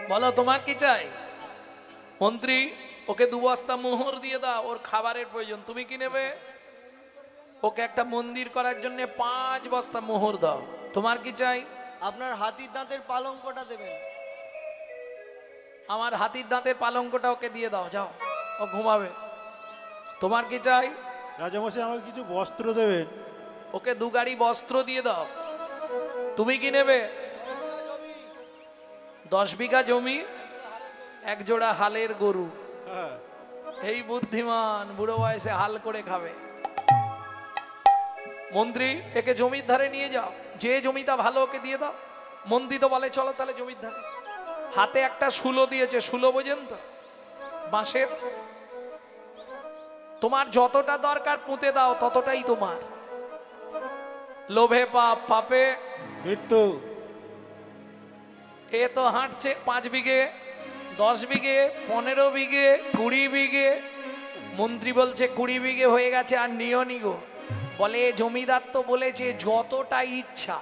বলো তোমার কি চাই? মন্ত্রী, ওকে 2 বস্তা মোহর দিয়ে দাও, ওর খাবারের প্রয়োজন। তুমি কি নেবে? ওকে একটা মন্দির করার জন্য 5 বস্তা মোহর দাও। তোমার কি চাই? আপনার হাতির দাঁতের পালঙ্কটা দেবেন। আমার হাতির দাঁতের পালঙ্কটা ওকে দিয়ে দাও, যাও, ও ঘুমাবে। তোমার কি চাই? রাজামশাই আমাকে কিছু বস্ত্র দেবেন। ওকে 2 গাড়ি বস্ত্র দিয়ে দাও। তুমি কি নেবে? 10 বিঘা জমি, 1 জোড়া হালের গরু। হ্যাঁ, এই বুদ্ধিমান, বুড়ো বয়সে হাল করে খাবে। মন্ত্রী, একে জমির ধারে নিয়ে যাও, যে জমিটা ভালো ওকে দিয়ে দাও। মন্ত্রী তো বলে চলো তাহলে জমির ধারে। হাতে একটা শুলো দিয়েছে, শুলো বোঝেন তো, বাঁশের। তোমার যতটা দরকার পুঁতে দাও, ততটাই তোমার। লোভে পাপ, পাপে মৃত্যু। এ তো হাঁটছে 5 বিঘে, 10 বিঘে, 15 বিঘে, 20 বিঘে। মন্ত্রী বলছে 20 বিঘে হয়ে গেছে, আর নিও নি গো। বলে জমিদার তো বলেছে যতটা ইচ্ছা,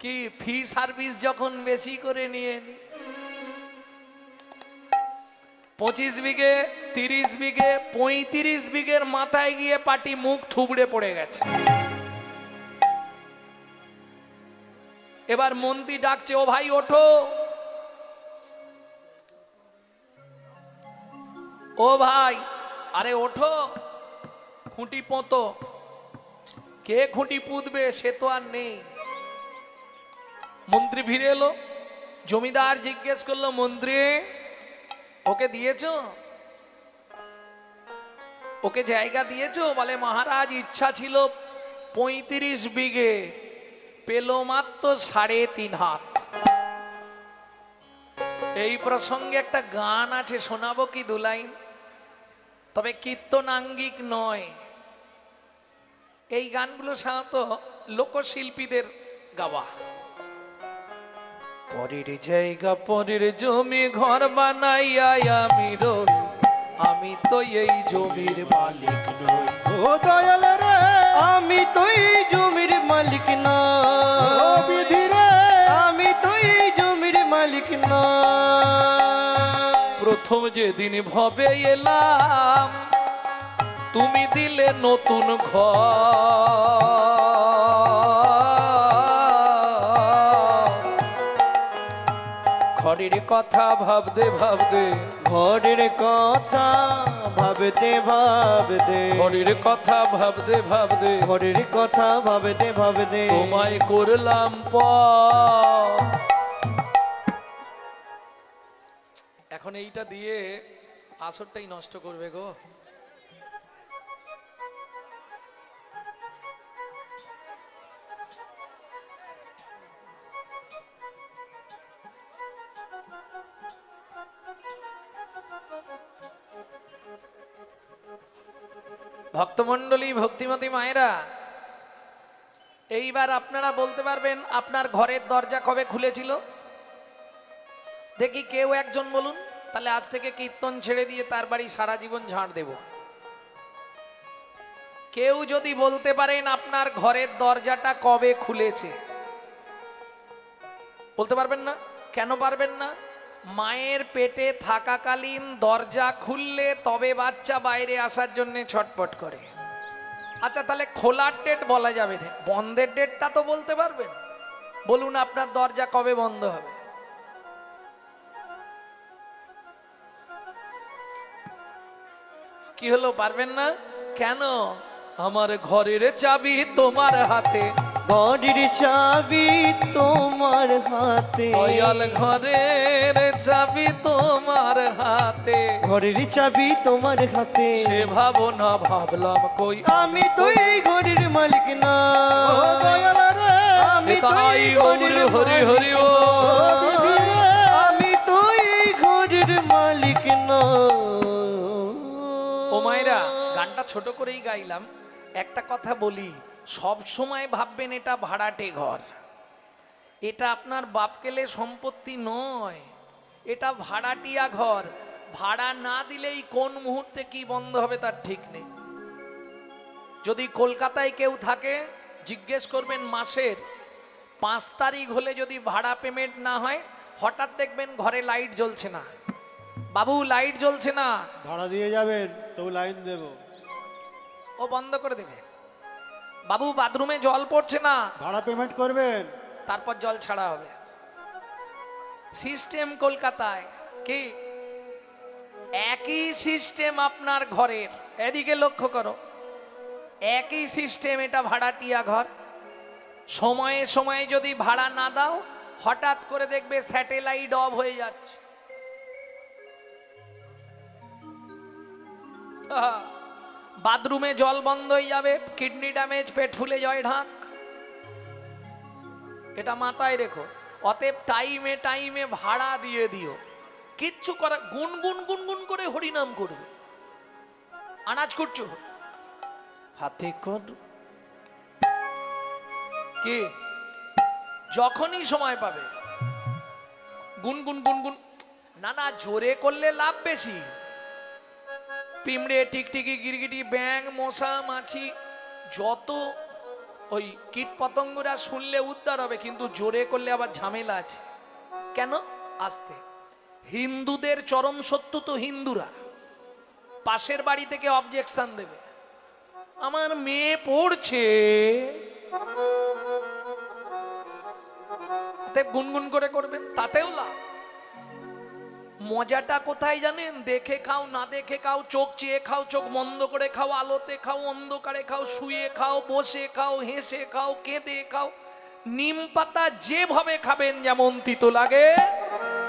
কি ফি সার্ভিস যখন বেশি করে নিয়ে নি। 25 বিঘে, 30 বিঘে, 35 বিঘের মাথায় গিয়ে পাটি মুখ থুবড়ে পড়ে গেছে। এবার মন্ত্রী ডাকছে, ও ভাই ওঠো, ও ভাই, আরে ওঠো, খুঁটি পোঁতো। কে খুঁটি পুঁতবে সে তো আর নেই। মন্ত্রী ফিরে এলো, জমিদার জিজ্ঞেস করলো, মন্ত্রী ওকে দিয়েছো? ওকে জায়গা দিয়েছো? বলে মহারাজ ইচ্ছা ছিল 35 বিঘে, পেল মাত্র 3.5 হাত। এই প্রসঙ্গে একটা গান আছে, শোনাবো কি 2 লাইন? তবে কীর্তনাঙ্গিক নয়। এই গানগুলো সাধারণত লোকশিল্পীদের গাওয়া। পরের জায়গা পরের জমি ঘর বানাইয়া আমি রই, আমি তো এই জমির মালিক নই। ও দয়াল রে, আমি তো এই জমির মালিক না, ও বিধি রে, আমি তো এই জমির মালিক না। প্রথম যেদিন ভবে এলাম, তুমি দিলে নতুন ঘরের কথা ভাবতে ভাবতে, ঘরের কথা ভাবতে ভাবতে, ঘরের কথা ভাবতে ভাবতে, ঘরের কথা ভাবতে ভাবতে তোমায় করলাম পর। এখন এইটা দিয়ে আসরটাই নষ্ট করবে গো। ভক্তমণ্ডলী, ভক্তিমতী মায়েরা, এইবার আপনারা বলতে পারবেন আপনার ঘরের দরজা কবে খুলেছিল? দেখি কেউ একজন বলুন, তাহলে আজ থেকে কীর্তন ছেড়ে দিয়ে তার বাড়ি সারা জীবন ঝাড় দেব। কেউ যদি বলতে পারেন আপনার ঘরের দরজাটা কবে খুলেছে? বলতে পারবেন না? কেন পারবেন না? মায়ের পেটে থাকাকালীন দরজা খুললে তবে বাচ্চা বাইরে আসার জন্য ছটপট করে। আচ্ছা, তাহলে খোলার ডেট বলা যাবে না, বন্ধের ডেটটা তো বলতে পারবেন। বলুন আপনার দরজা কবে বন্ধ হবে? কি হলো, পারবেন না কেন? আমার ঘরের চাবি তোমার হাতে, ঘরের চাবি তোমার হাতে, দয়াল ঘরের চাবি তোমার হাতে। ঘরের চাবি তোমার হাতে, সে ভাবনা ভাবলাম কই আমি তো এই ঘরের মালিক না, ও দয়াল রে, আমি তো তাই এই গৌর ঘরের হরি মালিক হরি ও বিধি রে, আমি তো এই ঘরের মালিক না। ও মায়েরা, গানটা ছোট করেই গাইলাম। একটা কথা বলি, সব সময় ভাববেন এটা ভাড়াটে ঘর, এটা আপনার বাপকেলে সম্পত্তি নয়, এটা ভাড়াটিয়া ঘর। ভাড়া না দিলেই কোন মুহূর্তে কি বন্ধ হবে তার ঠিক নেই। যদি কলকাতায় কেউ থাকে, জিজ্ঞেস করবেন মাসের 5 তারিখ হলে যদি ভাড়া পেমেন্ট না হয়, হঠাৎ দেখবেন ঘরে লাইট জ্বলছে না, বাবু লাইট জ্বলছে না, ভাড়া দিয়ে যাবেন তবু লাইন দেব। ও বন্ধ করে দেবে। বাবু বাথরুমে জল পড়ছে না, ভাড়া পেমেন্ট করবেন। তারপর জল ছাড়া হবে। সিস্টেম কলকাতায় কি একই সিস্টেম আপনার ঘরের, এদিকে লক্ষ্য করো, একই সিস্টেম, এটা ভাড়াটিয়া ঘর। সময়ে সময়ে যদি ভাড়া না দাও, হঠাৎ করে দেখবে স্যাটেলাইট অফ হয়ে যাচ্ছে। বাথরুমে জল বন্ধ হয়ে যাবে, কিডনি ড্যামেজ, পেট ফুলে জয় ঢাক। এটা মাথায় রেখো। অতএব টাইমে টাইমে ভাড়া দিয়ে দিও। কিচ্ছু করা, গুনগুন গুনগুন করে হরিনাম করবে। আনাজ করছো হাতে কর কি, যখনই সময় পাবে গুনগুন গুনগুন। না না, জোরে করলে লাভ বেশি। পিমড়ে, টিকটিকি, গিরগিটি, ব্যাঙ, মশা, মাছি, যত ওই কীট পতঙ্গরা শুনলে উদ্ধার হবে, কিন্তু জোরে করলে আবার ঝামেলা আছে। কেন? আস্তে। হিন্দুদের চরম শত্রু তো হিন্দুরা। পাশের বাড়ি থেকে অবজেকশন দেবে, আমার মেয়ে পড়ছে, গুনগুন করে করবেন, তাতেও লাভ। মজাটা কোথায় জানেন? দেখে খাও, না দেখে খাও, চোখ চেয়ে খাও, চোখ বন্ধ করে খাও, আলোতে খাও, অন্ধকারে খাও, শুয়ে খাও, বসে খাও, হেসে খাও, কেঁদে খাও। নিম পাতা যেভাবে খাবেন যেমন তিতো লাগে,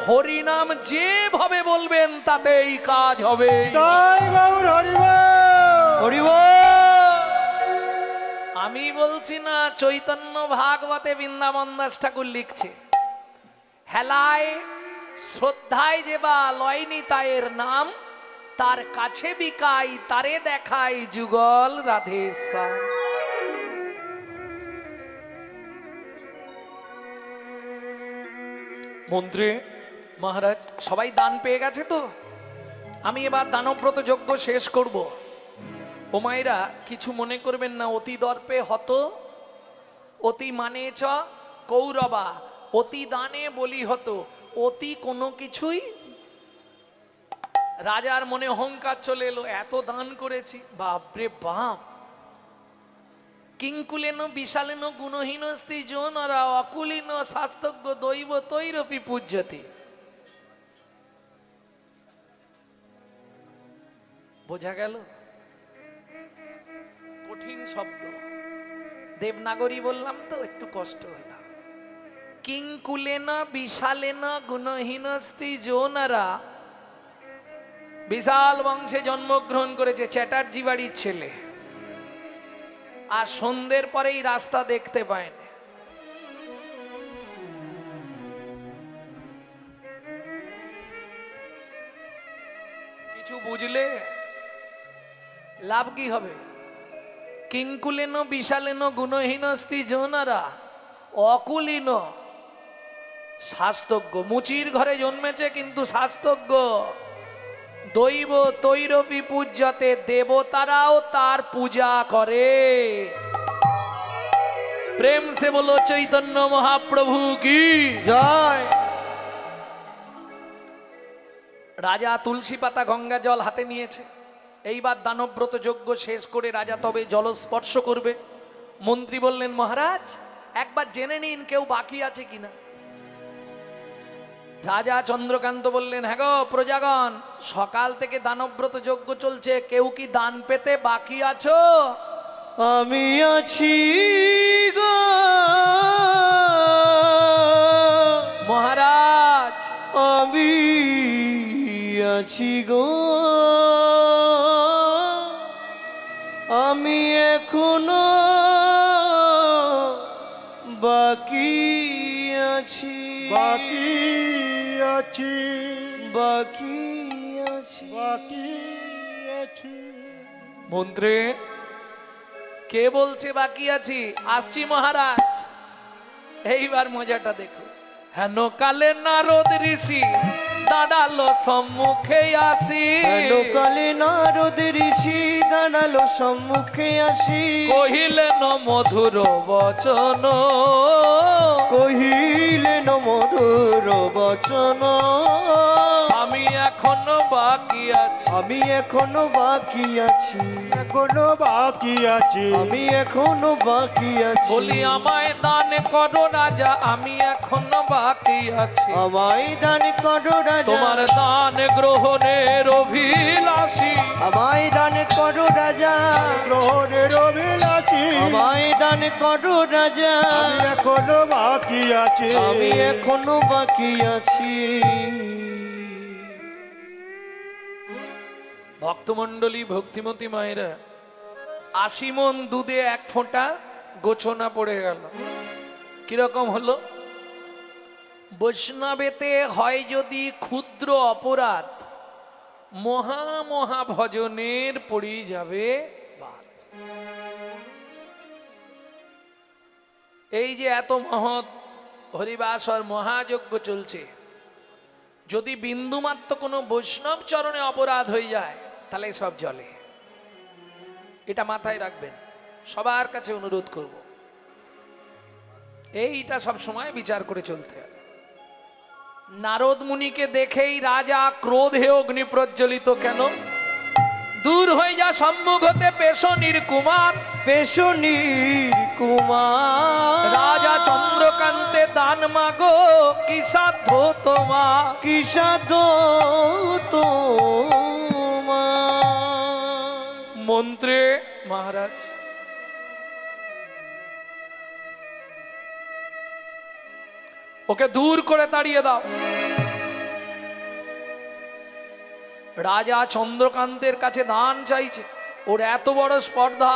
হরিনাম যেভাবে বলবেন তাতেই কাজ হবে। তাই গৌর হরিবল। হরিবল। আমি বলছি না, চৈতন্য ভাগবতে বৃন্দাবন দাস ঠাকুর লিখছে, হেলায় শ্রদ্ধায় যে বা লয়নি তায়ের নাম, তার কাছে বিকাই তারে দেখাই যুগল রাধেশ্যাম। মন্ত্রী মহারাজ সবাই দান পেয়ে গেছে তো? আমি এবার দানব্রত যজ্ঞ শেষ করব। ও মায়েরা কিছু মনে করবেন না, অতি দর্পে হত, অতি মানে চ কৌরবা, অতি দানে বলি হতো, অতি কোনো কিছুই। রাজার মনে অহংকার চলে এলো, এত দান করেছি, বাপরে বাপ। কিঙ্কুলেন বিশালেন গুণহীন স্ত্রী জনরা অকুলীন শাস্তজ্ঞ দৈব তৈরপি পূজ্যতি। বোঝা গেল? কঠিন শব্দ, দেবনাগরী বললাম তো একটু কষ্ট হলো। কিঙ্কুলেন বিশালেন গুণহীন স্ত্রী জনরা, বিশাল বংশে জন্মগ্রহণ করেছে, চ্যাটার্জি বাড়ির ছেলে, আর সন্ধ্যের পরেই রাস্তা দেখতে পায় না। কিছু বুঝলে লাভ কি হবে? কিঙ্কুলেন বিশালেন গুণহীন স্ত্রী জনারা অকুলীন শাস্তজ্ঞ, মুচির ঘরে জন্মেছে কিন্তু শাস্তজ্ঞ। দৈব তৈরপি পূজ্যতে, দেবতারাও তার পূজা করে। প্রেম সে বলো চৈতন্য মহাপ্রভু কি জয়। রাজা তুলসী পাতা গঙ্গা জল হাতে নিয়েছে। এইবার দানব্রত যজ্ঞ শেষ করে রাজা তবে জল স্পর্শ করবে। মন্ত্রী বললেন, মহারাজ একবার জেনে নিন কেউ বাকি আছে কিনা। রাজা চন্দ্রকান্ত বললেন, হ্যাঁ গো প্রজাগণ, সকাল থেকে দানব্রত যজ্ঞ চলছে, কেউ কি দান পেতে বাকি আছো? আমি আছি গো মহারাজ। আমি আছি গো, আমি এখনো বাকি আছি, বাকি আছি, বাকি আছি, বাকি আছি। মন্ত্রী কে বলছে বাকি আছি? আসছি মহারাজ। এইবার মজাটা দেখো। হেন কালে নারদ ঋষি দাঁড়ালো সম্মুখে আসি, কালে নারদ ঋষি দাঁড়ালো সম্মুখে আসি, কহিলেন মধুর বচন, কহিলেন মধুর মধুর বচন আমি এখনো বাকি আছি, আমি এখনো বাকি আছি, এখনো বাকি আছে। আমি এখনো বাকি আছি। বলি আমায় দান করো রাজা, আমি এখনো বাকি আছি। আমায় দান করো রাজা, তোমার দান গ্রহণের অভিলাষী, আমায় দান করো রাজা, গ্রহণের অভিলাষী। আমায় দান করো রাজা, আমি এখনো বাকি আছে। আমি এখনো বাকি আছি। ভক্তমণ্ডলী, ভক্তিমতী মায়েরা, ৮০ মণ দুধে ১ ফোঁটা গোছনা পড়ে গেল। কিরকম হলো? বৈষ্ণবেতে হয় যদি ক্ষুদ্র অপরাধ, মহা মহা ভজনের পড়েই যাবে বাদ। এই যে এত মহৎ হরিবাস আর মহাযজ্ঞ চলছে, যদি বিন্দুমাত্র কোনো বৈষ্ণব চরণে অপরাধ হয়ে যায় তাহলে সব জলে। এটা মাথায় রাখবেন, সবার কাছে অনুরোধ করব, এইটা সব সময় বিচার করে চলতে হবে। নারদ মুনিকে দেখেই রাজা ক্রোধে অগ্নি প্রজ্বলিত কেন? দূর হয়ে যা সম্মুখ হতে পেশনির কুমার, পেশনির কুমার, রাজা চন্দ্রকান্তে দান মাগো, কি সাধ্য তোমার? কি সাধ্য তোমার? মন্ত্রে মহারাজ, ওকে দূর করে তাড়িয়ে দাও। রাজা চন্দ্রকান্তের কাছে দান চাইছে, ওর এত বড় স্পর্ধা।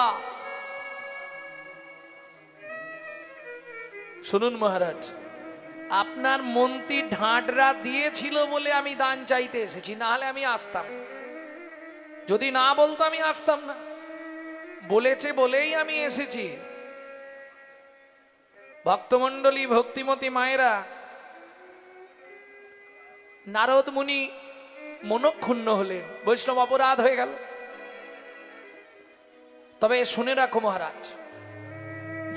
শুনুন মহারাজ, আপনার মন্ত্রী ঢাঁটরা দিয়েছিল বলে আমি দান চাইতে এসেছি, না হলে আমি আসতাম। যদি না বলতো আমি আসতাম না, বলেছে বলেই আমি এসেছি। ভক্তমণ্ডলী, ভক্তিমতী মায়েরা, নারদ মুনি মনক্ষুণ্ণ হলেন, বৈষ্ণব অপরাধ হয়ে গেল। তবে শুনে রাখো মহারাজ,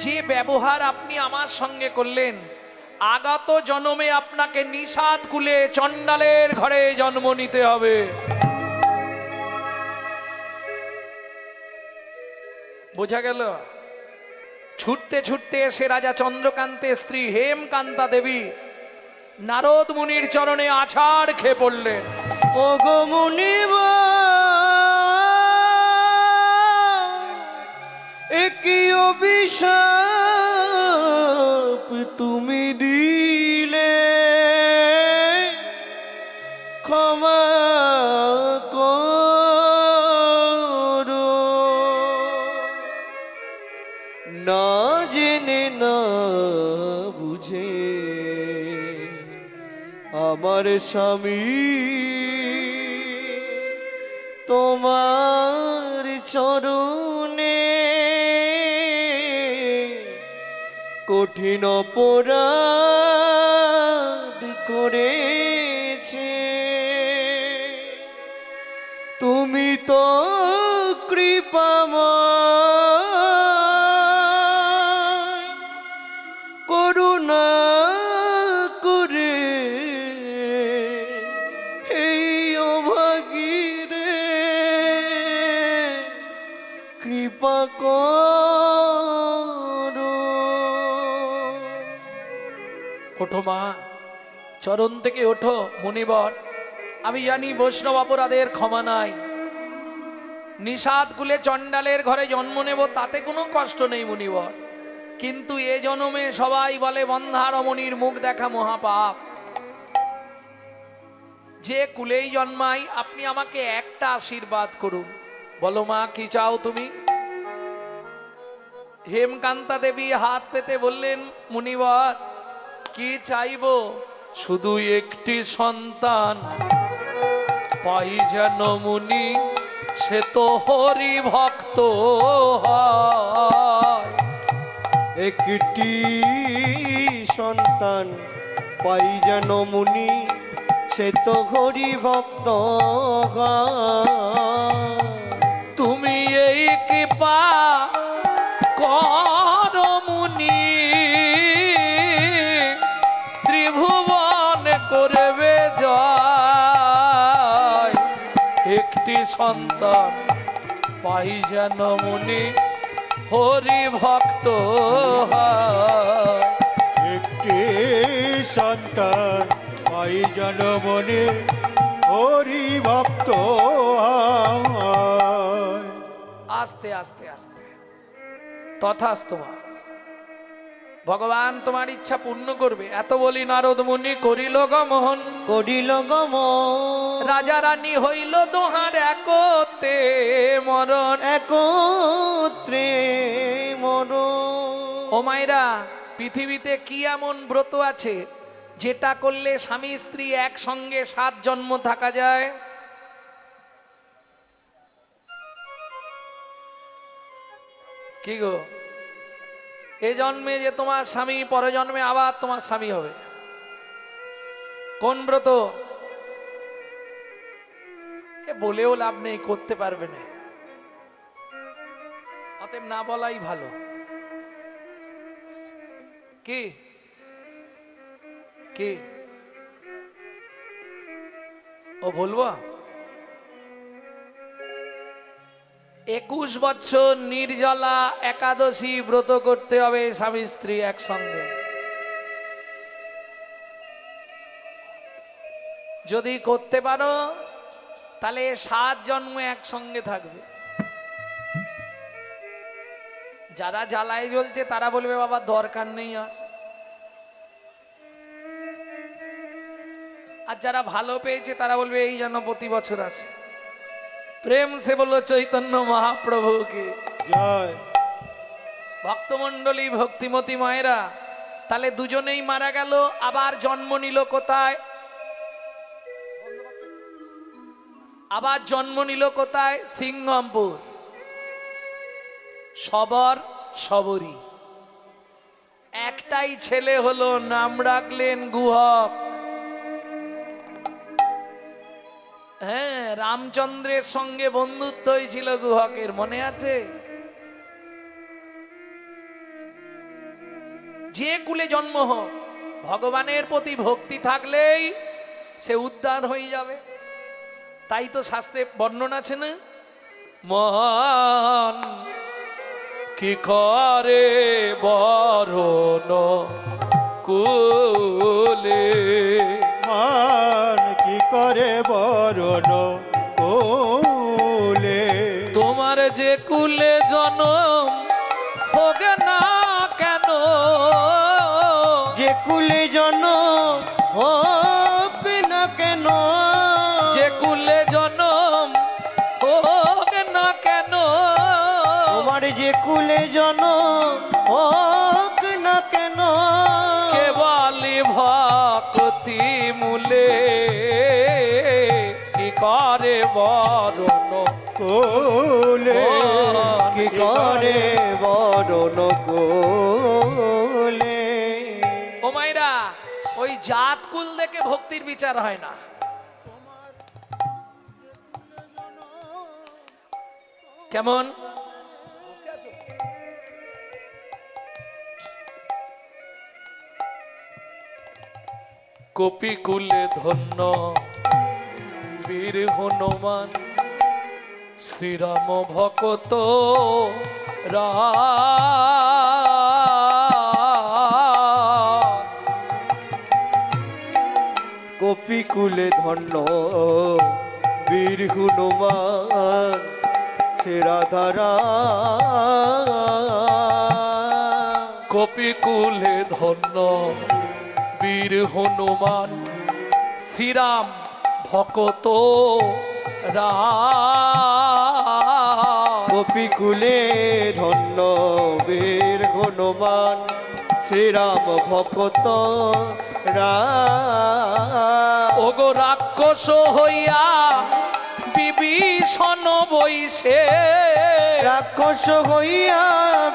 যে ব্যবহার আপনি আমার সঙ্গে করলেন, আগত জন্মে আপনাকে নিষাদ কুলে চণ্ডালের ঘরে জন্ম নিতে হবে। বোঝা গেল? ছুটতে ছুটতে এসে রাজা চন্দ্রকান্তের স্ত্রী হেমকান্তা দেবী নারদ মুনির চরণে আছাড় খেয়ে পড়লেন। ও গো মুনিব, একই অভিশাপ তুমি দিলে, ক্ষমা করো। না জেনে না বুঝে আমার স্বামী তোমার চরণে কঠিন অপরাধ করেছে। তুমি তো কৃপাময়, করুণা করে এই অভাগীরে কৃপা করো। ওঠো মা, চরণ থেকে ওঠো মুনিবর। আমি জানি বৈষ্ণব অপরাধের ক্ষমা নাই, নিষাদ কুলে চণ্ডালের ঘরে জন্ম নেব তাতে কোনো কষ্ট নেই মুনিবর, কিন্তু এ জন্মে সবাই বলে বন্ধা রমণীর মুখ দেখা মহাপাপ। যে কুলেই জন্মাই, আপনি আমাকে একটা আশীর্বাদ করুন। বলো মা, কি চাও তুমি? হেমকান্তা দেবী হাত পেতে বললেন, মুনিবর কি চাইবো? শুধু একটি সন্তান পাই যেন মুনি, সে তো হরি ভক্ত হয়। একটি সন্তান পাই যেন মুনি, সে তো হরি ভক্ত হয়। তুমি এই কৃপা কর মুনি, ত্রিভুবন জয় একটি সন্তান পাই যেন মুনি হরি ভক্ত হয়। একটি সন্তান পাই জনমনে হরি ভক্ত হয়। আস্তে আস্তে আস্তে তথাস্তু মা। ভগবান তোমার ইচ্ছা পূর্ণ করবে। এত বলি নারদ মুনি করিল গমন, করিল গমন রাজা রানী হইল দোহার একতে মরণ। একত্রে মরণ। ও মায়েরা, পৃথিবীতে কি এমন ব্রত আছে যেটা করলে স্বামী স্ত্রী একসঙ্গে 7 জন্ম থাকা যায়? কি গো, এ জন্মে যে তোমার স্বামী, পরে জন্মে আবার তোমার স্বামী হবে। কোন ব্রত? এ বলেও লাভ নেই, করতে পারবে না। অতএব না বলাই ভালো। কি কি ও বলবো? 21 বছর নির্জলা একাদশী ব্রত করতে হবে স্বামী স্ত্রী একসঙ্গে। যদি করতে পারো তাহলে 7 জন্ম একসঙ্গে থাকবে। যারা জ্বালায় জ্বলছে তারা বলবে বাবা দরকার নেই আর। আর যারা ভালো পেয়েছে তারা বলবে এই যেন প্রতি বছর আসে। প্রেম সে বললো চৈতন্য মহাপ্রভু কি জয়। ভক্তমণ্ডলী, ভক্তিমতী মায়েরা, তাহলে দুজনেই মারা গেল, আবার জন্ম নিল কোথায়? আবার জন্ম নিল কোথায়? সিংহমপুর। সবর সবরী। একটাই ছেলে হলো, নাম রাখলেন গুহক। হ্যাঁ, রামচন্দ্রের সঙ্গে বন্ধুত্ব হয়েছিল গুহকের, মনে আছে? যে কুলে জন্ম হোক, ভগবানের প্রতি ভক্তি থাকলেই সে উদ্ধার হয়ে যাবে। তাই তো শাস্ত্রে বর্ণনা আছে না, মন কি করে বরণ কুলে, মান কি করে বরণ কোলে। তোমার যে কুলে জনম হোক না কেন, যে কুলে জনম হোক না কেন, যে কুলে জনম হোক না কেন, তোমার যে কুলে জনম হোক না কেন, কেবলি ভক্তি মূলে কি করে বরণ কোলে। কি করে বরণ কোলে। ও মাইরা, ওই জাত কুল দেখে ভক্তির বিচার হয় না। কেমন? কপি কুলে ধন্য বীর হনুমান, শ্রীরাম ভকত কপিকুলে ধন্য বীর হনুমান, রাধারা কপি কুলে ধন্য বীর হনুমান, শ্রীরাম ভকত কপিকুলে ধন্য বীর হনুমান, শ্রীরাম ভকত ওগো রাক্ষস হইয়া বিভীষণ বৈশে, রাক্ষস হইয়া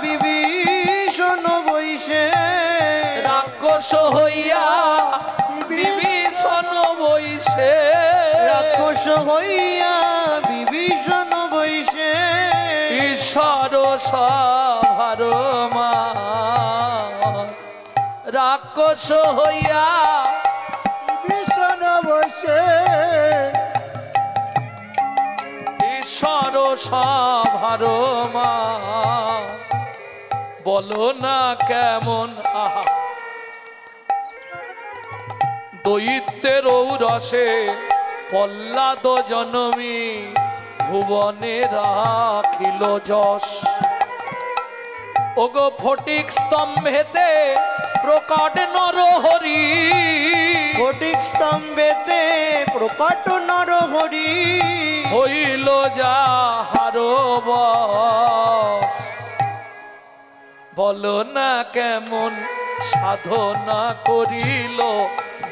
বিভীষণ বৈশে, রাক্ষস হইয়া বিভীষণ বৈশে, রাক্ষস হইয়া বিভীষণ বৈশে, ঈশ্বর সভার মা, রাক্ষস হইয়া ভীষণ বৈশ সভার মা, বলো না কেমন আহা দৈত্যের ঔরসে প্রহ্লাদ জনমী ভুবনে রাখিল যশ। ওগো ফটিক স্তম্ভেতে প্রকট নরহরি, ফটিক স্তম্ভেতে প্রকট নরহরি, হইল যাহার বশ। বলো না কেমন সাধনা করিল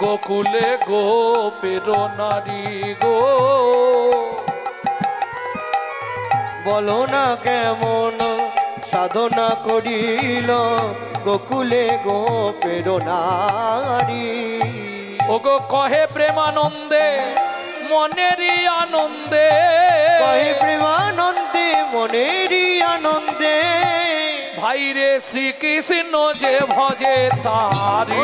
গোকুলে গোপের নারী গো। বলো না কেমন সাধনা করিল গোকুলে গোপের নারী। ওগো কহে প্রেমানন্দে মনেরই আনন্দে, কহে প্রেমানন্দে মনেরই আনন্দে, ভাইরে শ্রীকৃষ্ণ যে ভজে তারি।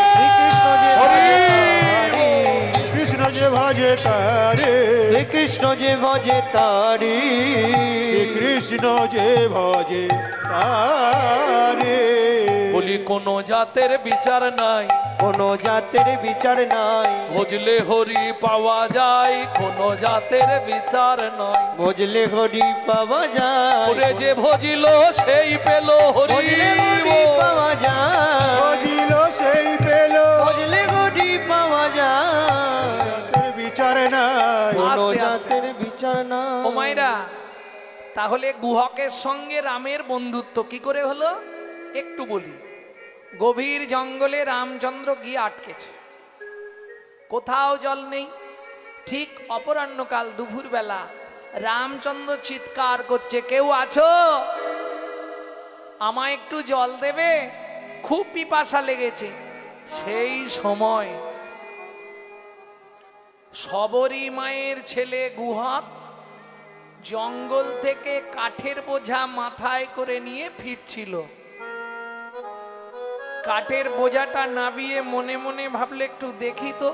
শ্রীকৃষ্ণ যে ভজে তারি, কৃষ্ণ যে ভজে তারে, শ্রীকৃষ্ণ যে ভজে কৃষ্ণ যে ভজে তারি, তারে। বলি কোন জাতের বিচার নাই, কোনো জাতের বিচার নাই, ভজলে হরি পাওয়া যায়, কোন জাতের বিচার নাই। ভজলে হরি পাওয়া যায়, ওরে যে ভজিল সেই পেল হরি, ভজলে হরি পাওয়া যায়, ভজিল সেই পেল, ভজলে হরি পাওয়া যায়, জাতের বিচার নাই। কোনো আস্তে আস্তে। জাতের বিচার নাই। ও মাইরা, তাহলে গুহকের সঙ্গে রামের বন্ধুত্ব কি করে হলো একটু বলি। গভীর জঙ্গলে রামচন্দ্র গিয়ে আটকেছে, কোথাও জল নেই। ঠিক অপরাহ্নকাল দুপুরবেলা রামচন্দ্র চিৎকার করছে, কেউ আছো, আমায় একটু জল দেবে, খুব পিপাসা লেগেছে। সেই সময় শবরী মায়ের ছেলে গুহক জঙ্গল থেকে কাঠের বোঝা মাথায় করে নিয়ে ফিরছিল। কাঠের বোঝাটা নাবিয়ে মনে মনে ভাবলে একটু দেখি তো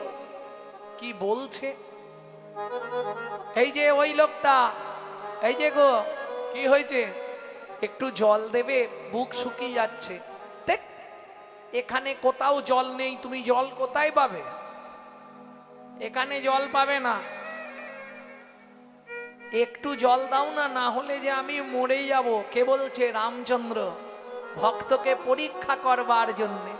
কি বলছে। এই যে ওই লোকটা, এই যে গো কি হয়েছে, একটু জল দেবে, বুক শুকিয়ে যাচ্ছে। ধ্যাৎ, এখানে কোথাও জল নেই, তুমি জল কোথায় পাবে, এখানে জল পাবে না, একটু জল দাও না, না হলে যে আমি মরে যাব। কে বলছে? রামচন্দ্র ভক্তকে পরীক্ষা করবার জন্যে।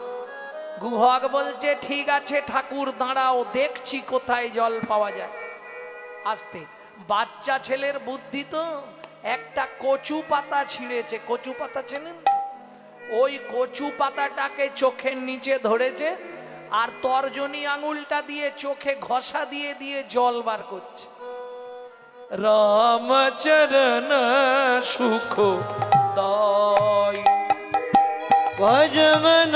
গুহক বলছে, ঠিক আছে ঠাকুর দাঁড়াও, দেখছি কোথায় জল পাওয়া যায়। আস্তে, বাচ্চা ছেলের বুদ্ধি তো, একটা কচু পাতা ছিঁড়েছে, কচু পাতা চেনেন তো? ওই কচু পাতাটাকে চোখের নিচে ধরেছে আর তর্জনী আঙুলটা দিয়ে চোখে ঘষা দিয়ে দিয়ে জল বার করছে। রামচরণ সুখ দায় ভজমন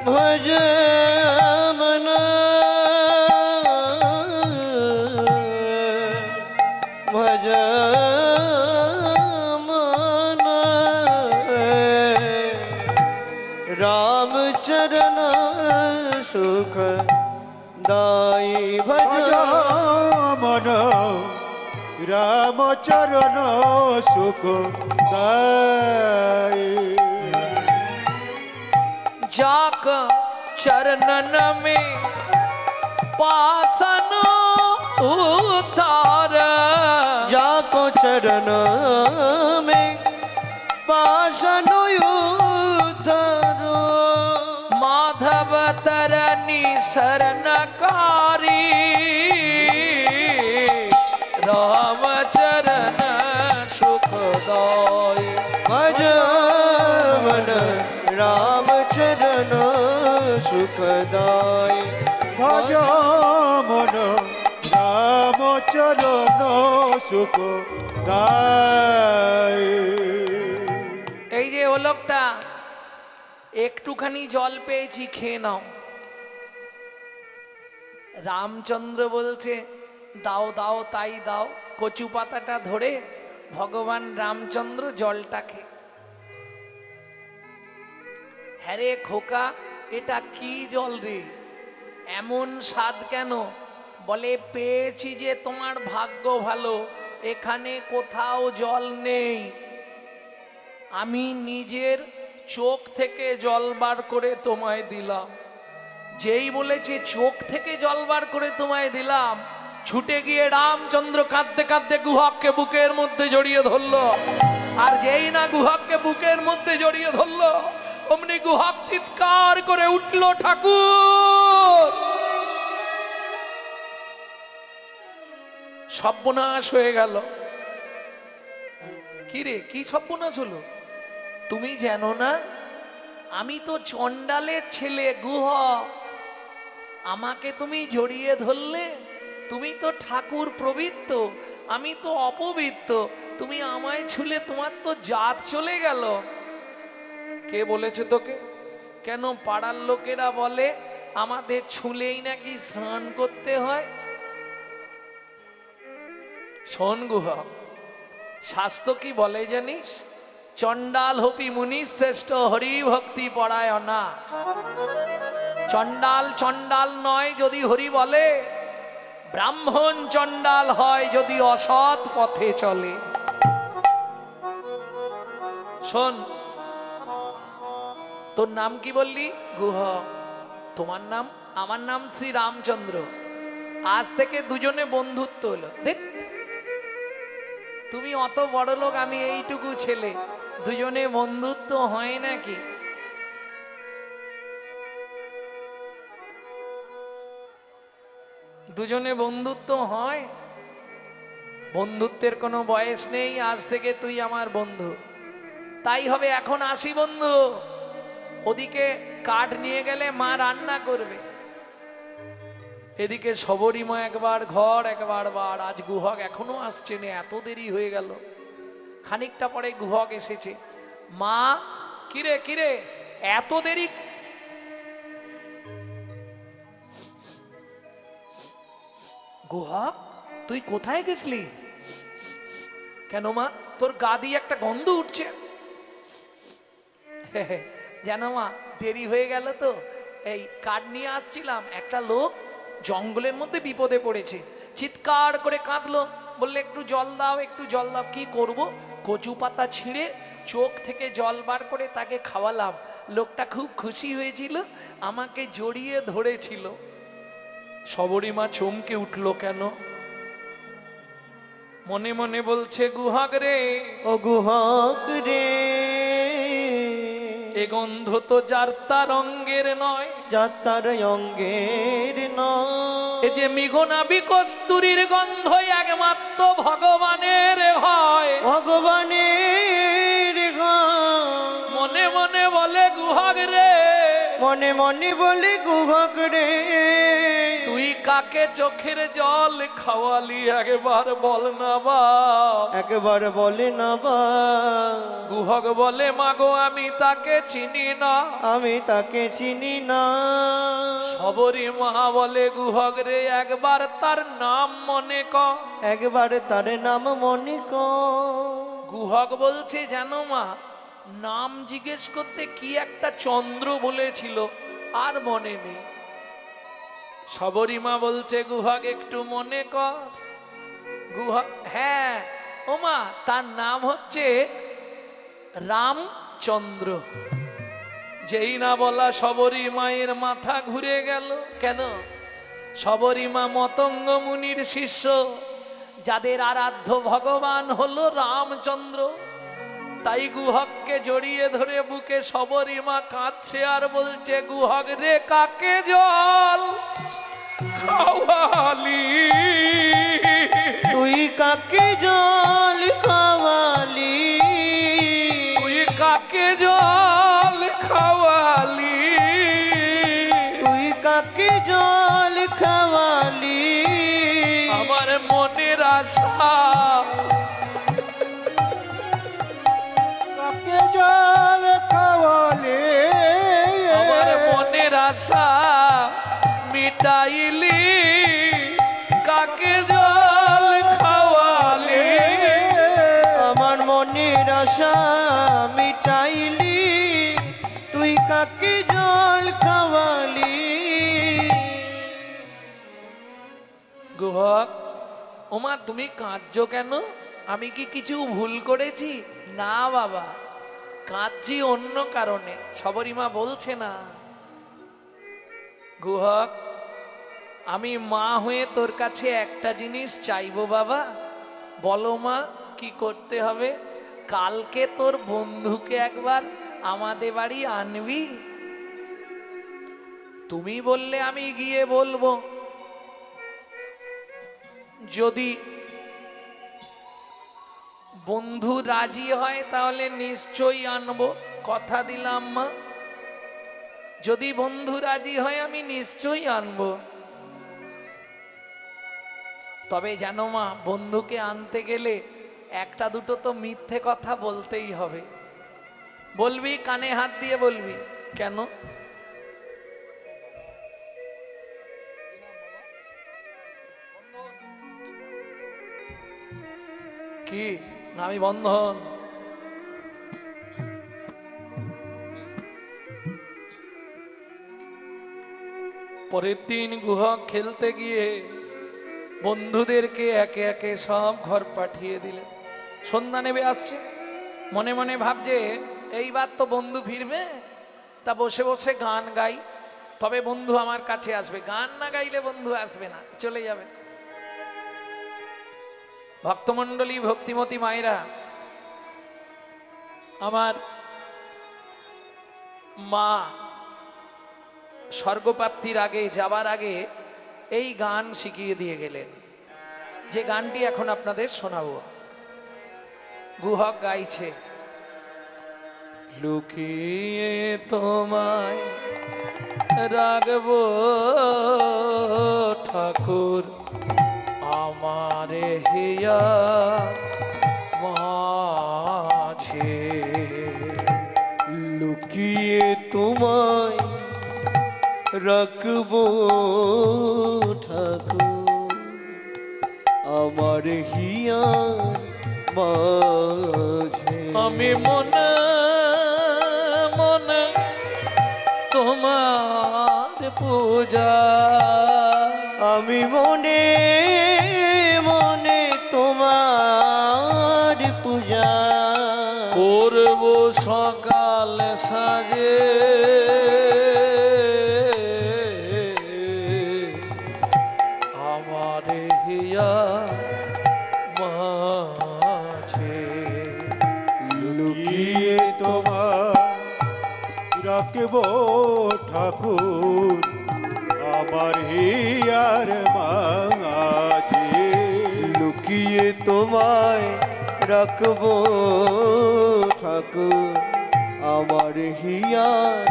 ভজমন ভজমন রামচरण সুখ দায়ী ভজ মন রামচরণ সুখ দায়। जाक चरणन में पासन उतार, जाको चरण में पाशन उतारो, माधव तरनी शरणकारी, राम चरण सुखदाय। भजमन राम चरण सुखदाय। ভজ মন রামচরণ সুখ দায়। এই যে ও লোকটা, একটুখানি জল পেয়েছি, খেয়ে নাও। রামচন্দ্র বলছে, দাও দাও, তাই দাও। কচু পাতাটা ধরে ভগবান রামচন্দ্র জলটাকে, হ্যাঁ রে খোকা, এটা কি জল রে, এমন স্বাদ কেন? বলে পেয়েছি যে তোমার ভাগ্য ভালো, এখানে কোথাও জল নেই, আমি নিজের চোখ থেকে জল বার করে তোমায় দিলাম। যেই বলেছে চোখ থেকে জল বার করে তোমায় দিলাম, ছুটে গিয়ে রামচন্দ্র কাঁদতে কাঁদতে গুহককে বুকের মধ্যে জড়িয়ে ধরলো। আর যেই না গুহককে বুকের মধ্যে জড়িয়ে ধরলো, অমনি গুহক চিৎকার করে উঠলো, ঠাকুর! সর্বনাশ হয়ে গেল। কি রে, কি সর্বনাশ হলো? তুমি জানো না আমি তো চণ্ডালের ছেলে গুহক, আমাকে তুমি জড়িয়ে ধরলে? তুমি তো ঠাকুর পবিত্র, আমি তো অপবিত্র, তুমি আমায় ছুলে তোমার তো জাত চলে গেল। কে বলেছে তোকে? কেন পাড়ার লোকেরা বলে আমাদের ছুলেই নাকি স্নান করতে হয়। শোন গুহক, শাস্ত্র কি বলে জানিস? চণ্ডাল হপি মুনি শ্রেষ্ঠ হরি ভক্তি পরায়ণা। চণ্ডাল চণ্ডাল নয় যদি হরি বলে, ব্রাহ্মণ চণ্ডাল হয় যদি অসৎ পথে চলে। শোন, তোর নাম কি বললি? গুহক। তোমার নাম? আমার নাম শ্রী রামচন্দ্র। আজ থেকে দুজনে বন্ধুত্ব হলো। দেখ, তুমি অত বড় লোক, আমি এইটুকু ছেলে, দুজনে বন্ধুত্ব হয় নাকি? দুজনে বন্ধুত্ব হয়? বন্ধুত্বের কোনো বয়স নেই, আজ থেকে তুই আমার বন্ধু। তাই হবে, এখন আসি বন্ধু। ওদিকে কাঠ নিয়ে গেলে মা রান্না করবে, এদিকে সবরীমা একবার ঘর একবার বার। আজ গুহক এখনো আসছে না, এত দেরি হয়ে গেল। খানিকটা পরে গুহক এসেছে। মা, কিরে কিরে এত দেরি? গুহক, তুই কোথায় গেছলি? কেন মা, তোর গা দিয়ে একটা গন্ধ উঠছে। জানো মা, দেরি হয়ে গেল তো, এই কাঠ নিয়ে আসছিলাম, একটা লোক জঙ্গলের মধ্যে বিপদে পড়েছে, চিৎকার করে কাঁদলো, বললে একটু জল দাও, একটু জল দাও। কি করব? কচু পাতা ছিঁড়ে চোখ থেকে জল বার করে তাকে খাওয়ালাম। লোকটা খুব খুশি হয়েছিল, আমাকে জড়িয়ে ধরেছিল। সবরীমা চমকে উঠলো। কেন? মনে মনে বলছে, গুহক রে, ও গুহক রে, এ গন্ধ তো যার তার অঙ্গের নয়, যাতার অঙ্গের নয়। এ যে মিঘনাবি কস্তুরীর গন্ধ একমাত্র ভগবানের হয়। ভগবানের ঘর। মনে মনে বলে গুহক রে, মনে মনে বলে গুহক রে, তুই কাকে চোখের জল খাওয়ালি একবার বল না বাপ। একবার বলে না বা। গুহক বলে, মাগো আমি তাকে চিনি না, আমি তাকে চিনি না। সবরীমা বলে, গুহক রে একবার তার নাম মনে কর। একবার তার নাম মনে কর। গুহক বলছে, জানো মা, নাম জিজ্ঞেস করতে কি একটা চন্দ্র বলেছিল, আর মনে নেই। সবরীমা বলছে, গুহক একটু মনে কর। গুহক, হ্যাঁ ও মা, তার নাম হচ্ছে রামচন্দ্র। যেই না বলা সবরীমায়ের মাথা ঘুরে গেল। কেন? সবরীমা মতঙ্গ মুনির শিষ্য, যাদের আরাধ্য ভগবান হলো রামচন্দ্র। তাই গুহককে জড়িয়ে ধরে বুকে সবরীমা কাঁদছে আর বলছে, গুহক রে কাকে জল খাওয়ালি? তুই কাকে জল খাওয়ালি? তুই কাকে জল খাওয়ালি? তুই কাকে জল খাওয়ালি? আমার মনের আশা, কাকে জল খাওয়ালে? আমার মনের আশা মিটাইলি, কাকে জল খাওয়ালি? আমার মনের আশা মিটাইলি, তুই কাকে জল খাওয়ালি? গুহক, ওমা তুমি কাঁদছো কেন? আমি কি কিছু ভুল করেছি? না বাবা, কাঁদছি অন্য কারণে। শবরীমা বলছে না, গুহক আমি মা হয়ে তোর কাছে একটা জিনিস চাইবো বাবা। বলো মা, কি করতে হবে? কালকে তোর বন্ধুকে একবার আমাদের বাড়ি আনবি। তুমি বললে আমি গিয়ে বলবো, যদি বন্ধু রাজি হয় তাহলে নিশ্চয়ই আনবো, কথা দিলাম মা। যদি বন্ধু রাজি হয় আমি নিশ্চয়ই আনবো। তবে জানো মা, বন্ধুকে আনতে গেলে একটা দুটো তো মিথ্যে কথা বলতেই হবে। বলবি, কানে হাত দিয়ে বলবি। কেন? কি না, আমি বন্ধন। পরের দিন গুহক খেলতে গিয়ে বন্ধুদেরকে একে একে সব ঘর পাঠিয়ে দিলেন। সন্ধ্যা নেমে আসছে, মনে মনে ভাবছে এইবার তো বন্ধু ফিরবে, তা বসে বসে গান গাই, তবে বন্ধু আমার কাছে আসবে। গান না গাইলে বন্ধু আসবে না, চলে যাবে। ভক্তমণ্ডলী, ভক্তিমতী মায়েরা, আমার মা স্বর্গপ্রাপ্তির আগে, যাবার আগে এই গান শিখিয়ে দিয়ে গেলেন, যে গানটি এখন আপনাদের শোনাবো। গুহক গাইছে, লুকিয়ে তোমায় রাখবো ঠাকুর আমার হিয়া মাঝে। লুকিয়ে তোমায় রাখবো ঠাকুর আমার হিয়ার মাঝে। আমি মনে মনে তোমার পূজা, আমি মনে মনে তোমার পূজা করব সকাল সাজে। আমার হিয়া মাঝে লুকিয়ে তোমার রাখবো ঠাকুর আমার হিয়ার মাঝে। লুকিয়ে তোমায় রাখবো ঠাকুর আমার হিয়ার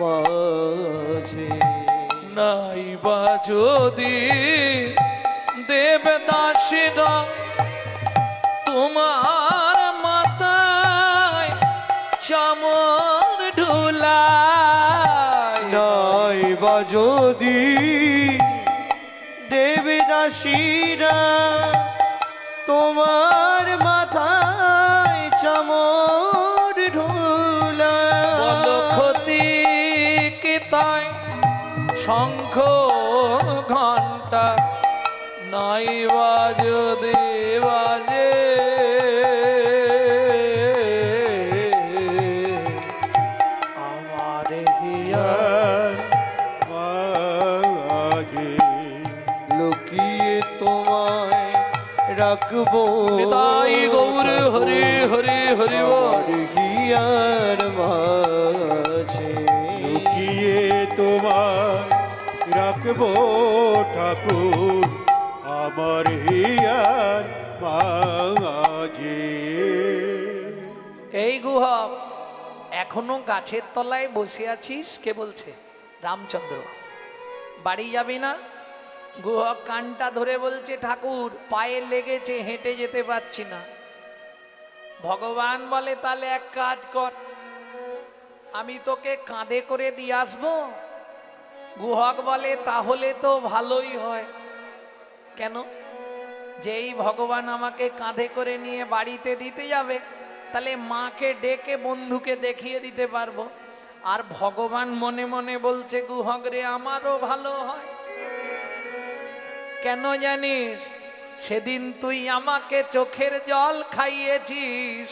মাঝে। নাইবা যদি দেবদাসীরা তোমার মাথায় চামর ঢুলায়, নাই বা যদি দেবদাসীরা তোমার মাথায় চামর ঢুলায়, বলো ক্ষতি কি তাই? শঙ্খ ঘণ্টা নাইবা যদি বাজে, আমার হিয়া মাঝে লুকিয়ে তোমায় রাখবো নিতাই গৌর হরি হরি হরি আমার বল। হিয়ার মাঝে। লুকিয়ে তোমার রাখবো ঠাকুর আমার হিয়ার মাঝে। এই গুহক, এখনো গাছের তলায় বসে আছিস? কে বলছে? রামচন্দ্র। বাড়ি যাবি না? গুহক কানটা ধরে বলছে, ঠাকুর পায়ে লেগেছে, হেঁটে যেতে পারছি না। ভগবান বলে, তাহলে এক কাজ কর, আমি তোকে কাঁধে করে দিয়ে আসবো। গুহক বলে, তাহলে তো ভালোই হয়। কেন? যেই ভগবান আমাকে কাঁধে করে নিয়ে বাড়িতে দিতে যাবে, তাহলে মাকে ডেকে বন্ধুকে দেখিয়ে দিতে পারবো। আর ভগবান মনে মনে বলছে, গুহক রে, আমারও ভালো হয়। কেন জানিস? সেদিন তুই আমাকে চোখের জল খাইয়েছিস।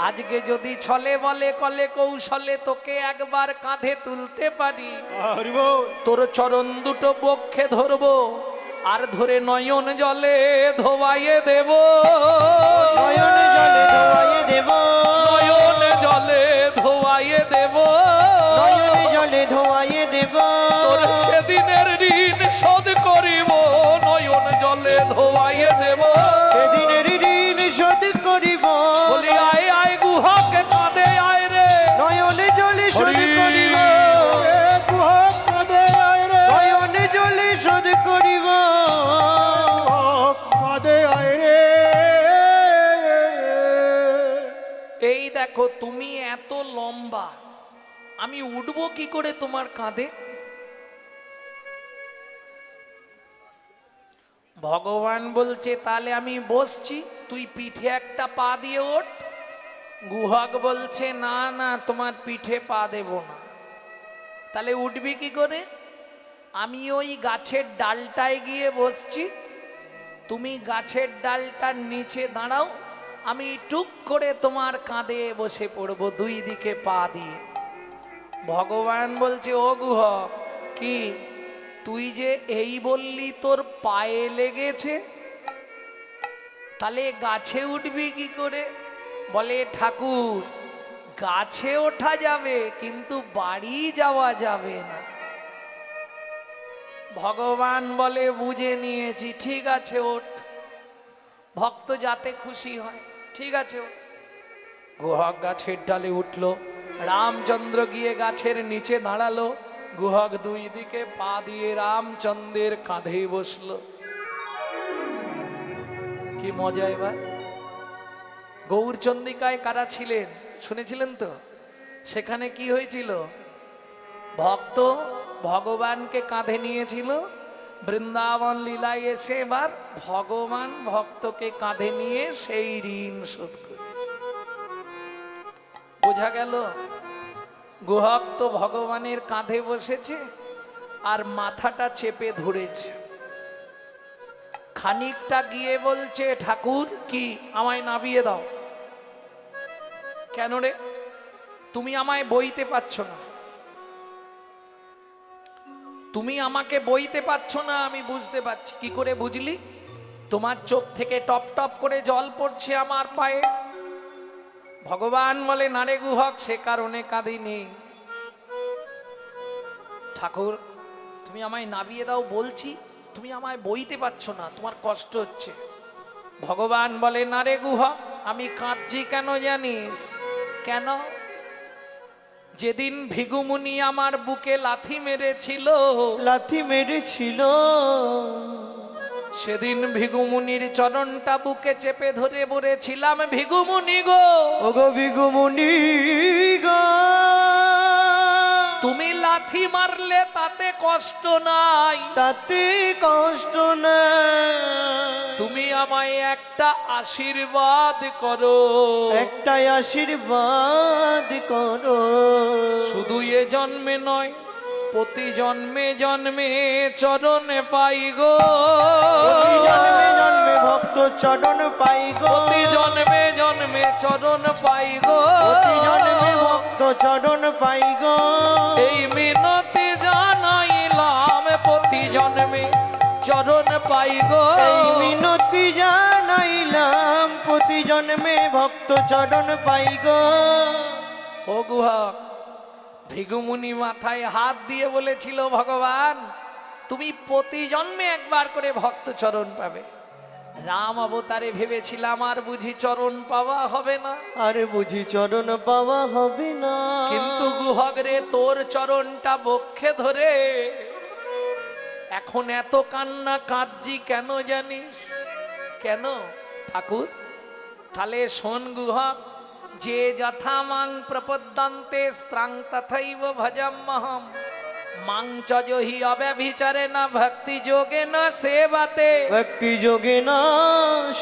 আজকে যদি ছলে বলে কলে কৌশলে তোকে একবার কাঁধে তুলতে পারি, হরি বল। তোর চরণ দুটো বক্ষে ধরবো, আর ধরে নয়ন জলে ধোয়াইয়ে দেব। নয়ন জলে ধোয়াইয়ে দেব, নয়ন জলে ধোয়াইয়ে দেব। নয়ন জলে ধোয়াইয়ে দেব, তোর সেদিনের ঋণ শোধ করিব, নয়ন জলে ধোয়াইয়ে দেব। সেদিনের ঋণ শোধ করিব। বলি আয় আয় গুহাকে কাঁদে আয় রে, নয়ন জলে শোধ করিব, এ গুহক কাঁদে আয় রে, নয়ন জলে শোধ করিব। গুহক কাঁদে আয় রে। এই দেখো তুমি এত লম্বা, আমি উঠবো কি করে তোমার কাঁধে? ভগবান বলছে তাহলে আমি বসছি, তুই পিঠে একটা পা দিয়ে ওঠ। গুহক বলছে না না, তোমার পিঠে পা দেব না। তাহলে উঠবি কি করে? আমি ওই গাছের ডালটায় গিয়ে বসছি, তুমি গাছের ডালটার নিচে দাঁড়াও, আমি টুক করে তোমার কাঁধে বসে পড়বো দুই দিকে পা দিয়ে। ভগবান বলছে ও গুহক, কি তুই যে এই বললি তোর পায়ে লেগেছে, তাহলে গাছে উঠবি কি করে? বলে ঠাকুর, গাছে ওঠা যাবে কিন্তু বাড়ি যাওয়া যাবে না। ভগবান বলে বুঝে নিয়েছি, ঠিক আছে ওঠ, ভক্ত যাতে খুশি হয়, ঠিক আছে ওঠ। গুহক গাছের ডালে উঠলো, রামচন্দ্র গিয়ে গাছের নিচে দাঁড়ালো, গুহক দুই দিকে পা দিয়ে রামচন্দ্রের কাঁধে বসলো। কি মজা! এবার গৌরচন্দ্রিকায় কারা ছিলেন শুনেছিলেন তো? সেখানে কি হয়েছিল? ভক্ত ভগবানকে কাঁধে নিয়েছিল, বৃন্দাবন লীলায় এসে এবার ভগবান ভক্তকে কাঁধে নিয়ে সেই ঋণ শোধ করেছে। বোঝা গেল? গুহক তো ভগবানের কাঁধে বসেছে আর মাথাটা চেপে ধরেছে। খানিকটা গিয়ে বলছে ঠাকুর, কি আমায় নামিয়ে দাও। কেন রে? তুমি আমায় বইতে পারছো না, তুমি আমাকে বইতে পারছো না, আমি বুঝতে পারছি। কি করে বুঝলি? তোমার চোখ থেকে টপ টপ করে জল পড়ছে আমার পায়ে। ভগবান বলে না রে গুহক, সে কারণে কাঁদিনি। ঠাকুর তুমি আমায় নামিয়ে দাও বলছি, তুমি আমায় বইতে পারছো না, তোমার কষ্ট হচ্ছে। ভগবান বলে না রে গুহক, আমি কাঁদছি কেন জানিস? কেন? যেদিন ভিগুমুনি আমার বুকে লাথি মেরেছিল, লাথি মেরেছিল, সেদিন ভিগুমুনির চরণটা বুকে চেপে ধরে বলেছিলাম, ভিগুমুনি গো, ওগো ভিগুমুনি গো, তুমি লাথি মারলে তাতে কষ্ট নাই, তাতে কষ্ট না, তুমি আমায় একটা আশীর্বাদ করো, একটাই আশীর্বাদ করো। শুধু এ জন্মে নয়, প্রতি জন্মে জন্মে চরণে পাই গো, প্রতি জন্মে জন্মে ভক্ত চরণ পাই গো, প্রতি জন্মে জন্মে চরণ পাই গো, প্রতি জন্মে ভক্ত চরণ পাই গো। এই মিনতি জানাইলাম, প্রতি জন্মে চরণ পাই গো, এই মিনতি জানাইলাম, প্রতি জন্মে ভক্ত চরণ পাই গো। ও গুহক, ভৃগুমুনি মাথায় হাত দিয়ে বলেছিল, ভগবান তুমি প্রতি জন্মে একবার করে ভক্ত চরণ পাবে। রাম অবতারে ভেবেছিলাম আর বুঝি চরণ পাওয়া হবে না, আরে বুঝি চরণ পাওয়া হবে না। কিন্তু গুহক রে, তোর চরণটা বক্ষে ধরে এখন এত কান্না কাঁদছি কেন জানিস? কেন ঠাকুর? তাহলে শোন গুহক, যে যথা মাং প্রপদ্যন্তে স্ত্রাং তথৈব ভজম্মহম, মাং চ যোহি অব্যভিচারে না ভক্তি যোগে না সেবতে, ভক্তি যোগে না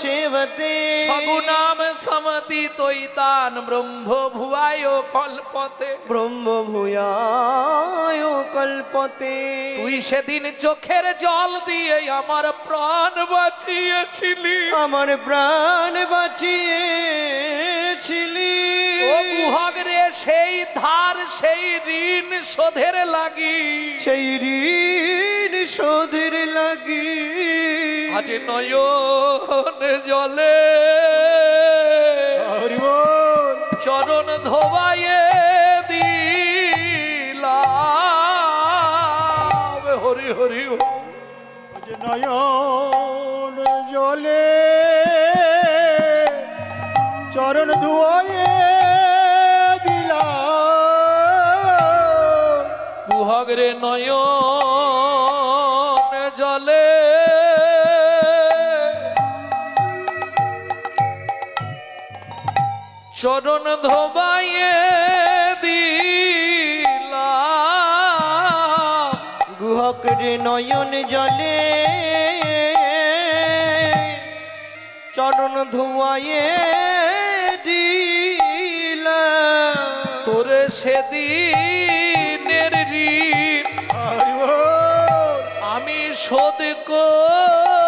সেবতে, সগুণাম সমতি তৈতান ব্রহ্ম ভুয়ায় কল্পতে, ব্রহ্ম ভূয়ায় কল্পতে। পথে তুই সেদিন চোখের জল দিয়ে আমার প্রাণ বাঁচিয়েছিলি। আমার প্রাণ বাঁচিয়েছিলি। ও গুহক রে, সেই ধার সেই ঋণ শোধের লাগি, সেই ঋণ শোধের লাগি আজ নয়ন জলে হরি বল চরণ ধোবাইয়ে দিলাম। হরি হরি হরি। যে নয়ন জলে চরণ ধুয়ে দিলাম। গুহক রে, নয়ন জলে চরণ ধোবাইয়ে দিলাম। গুহক রে নয়ন জলে চরণ ধুয়ায়ে দিলাম। তোরে সেদিনের ঋণ হরি বল আমি শোধ করিলাম।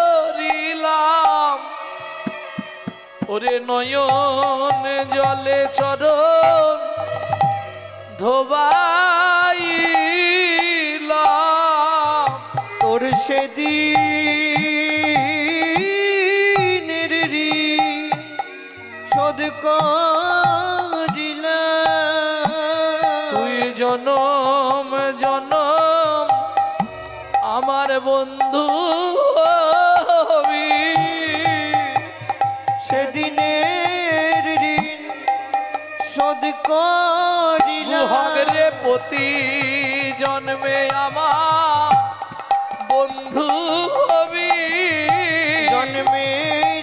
ওরে নয়ন জলে চরণ ধোবাইলাম। তোর সেদিনের ঋণ শোধ করিলাম। তুই জনম জনম আমার বন্ধু হবি। সেদিনের ঋণ শোধ করিলাম। গুহক রে, প্রতি জন্মে আমার বন্ধু হবি। জন্মে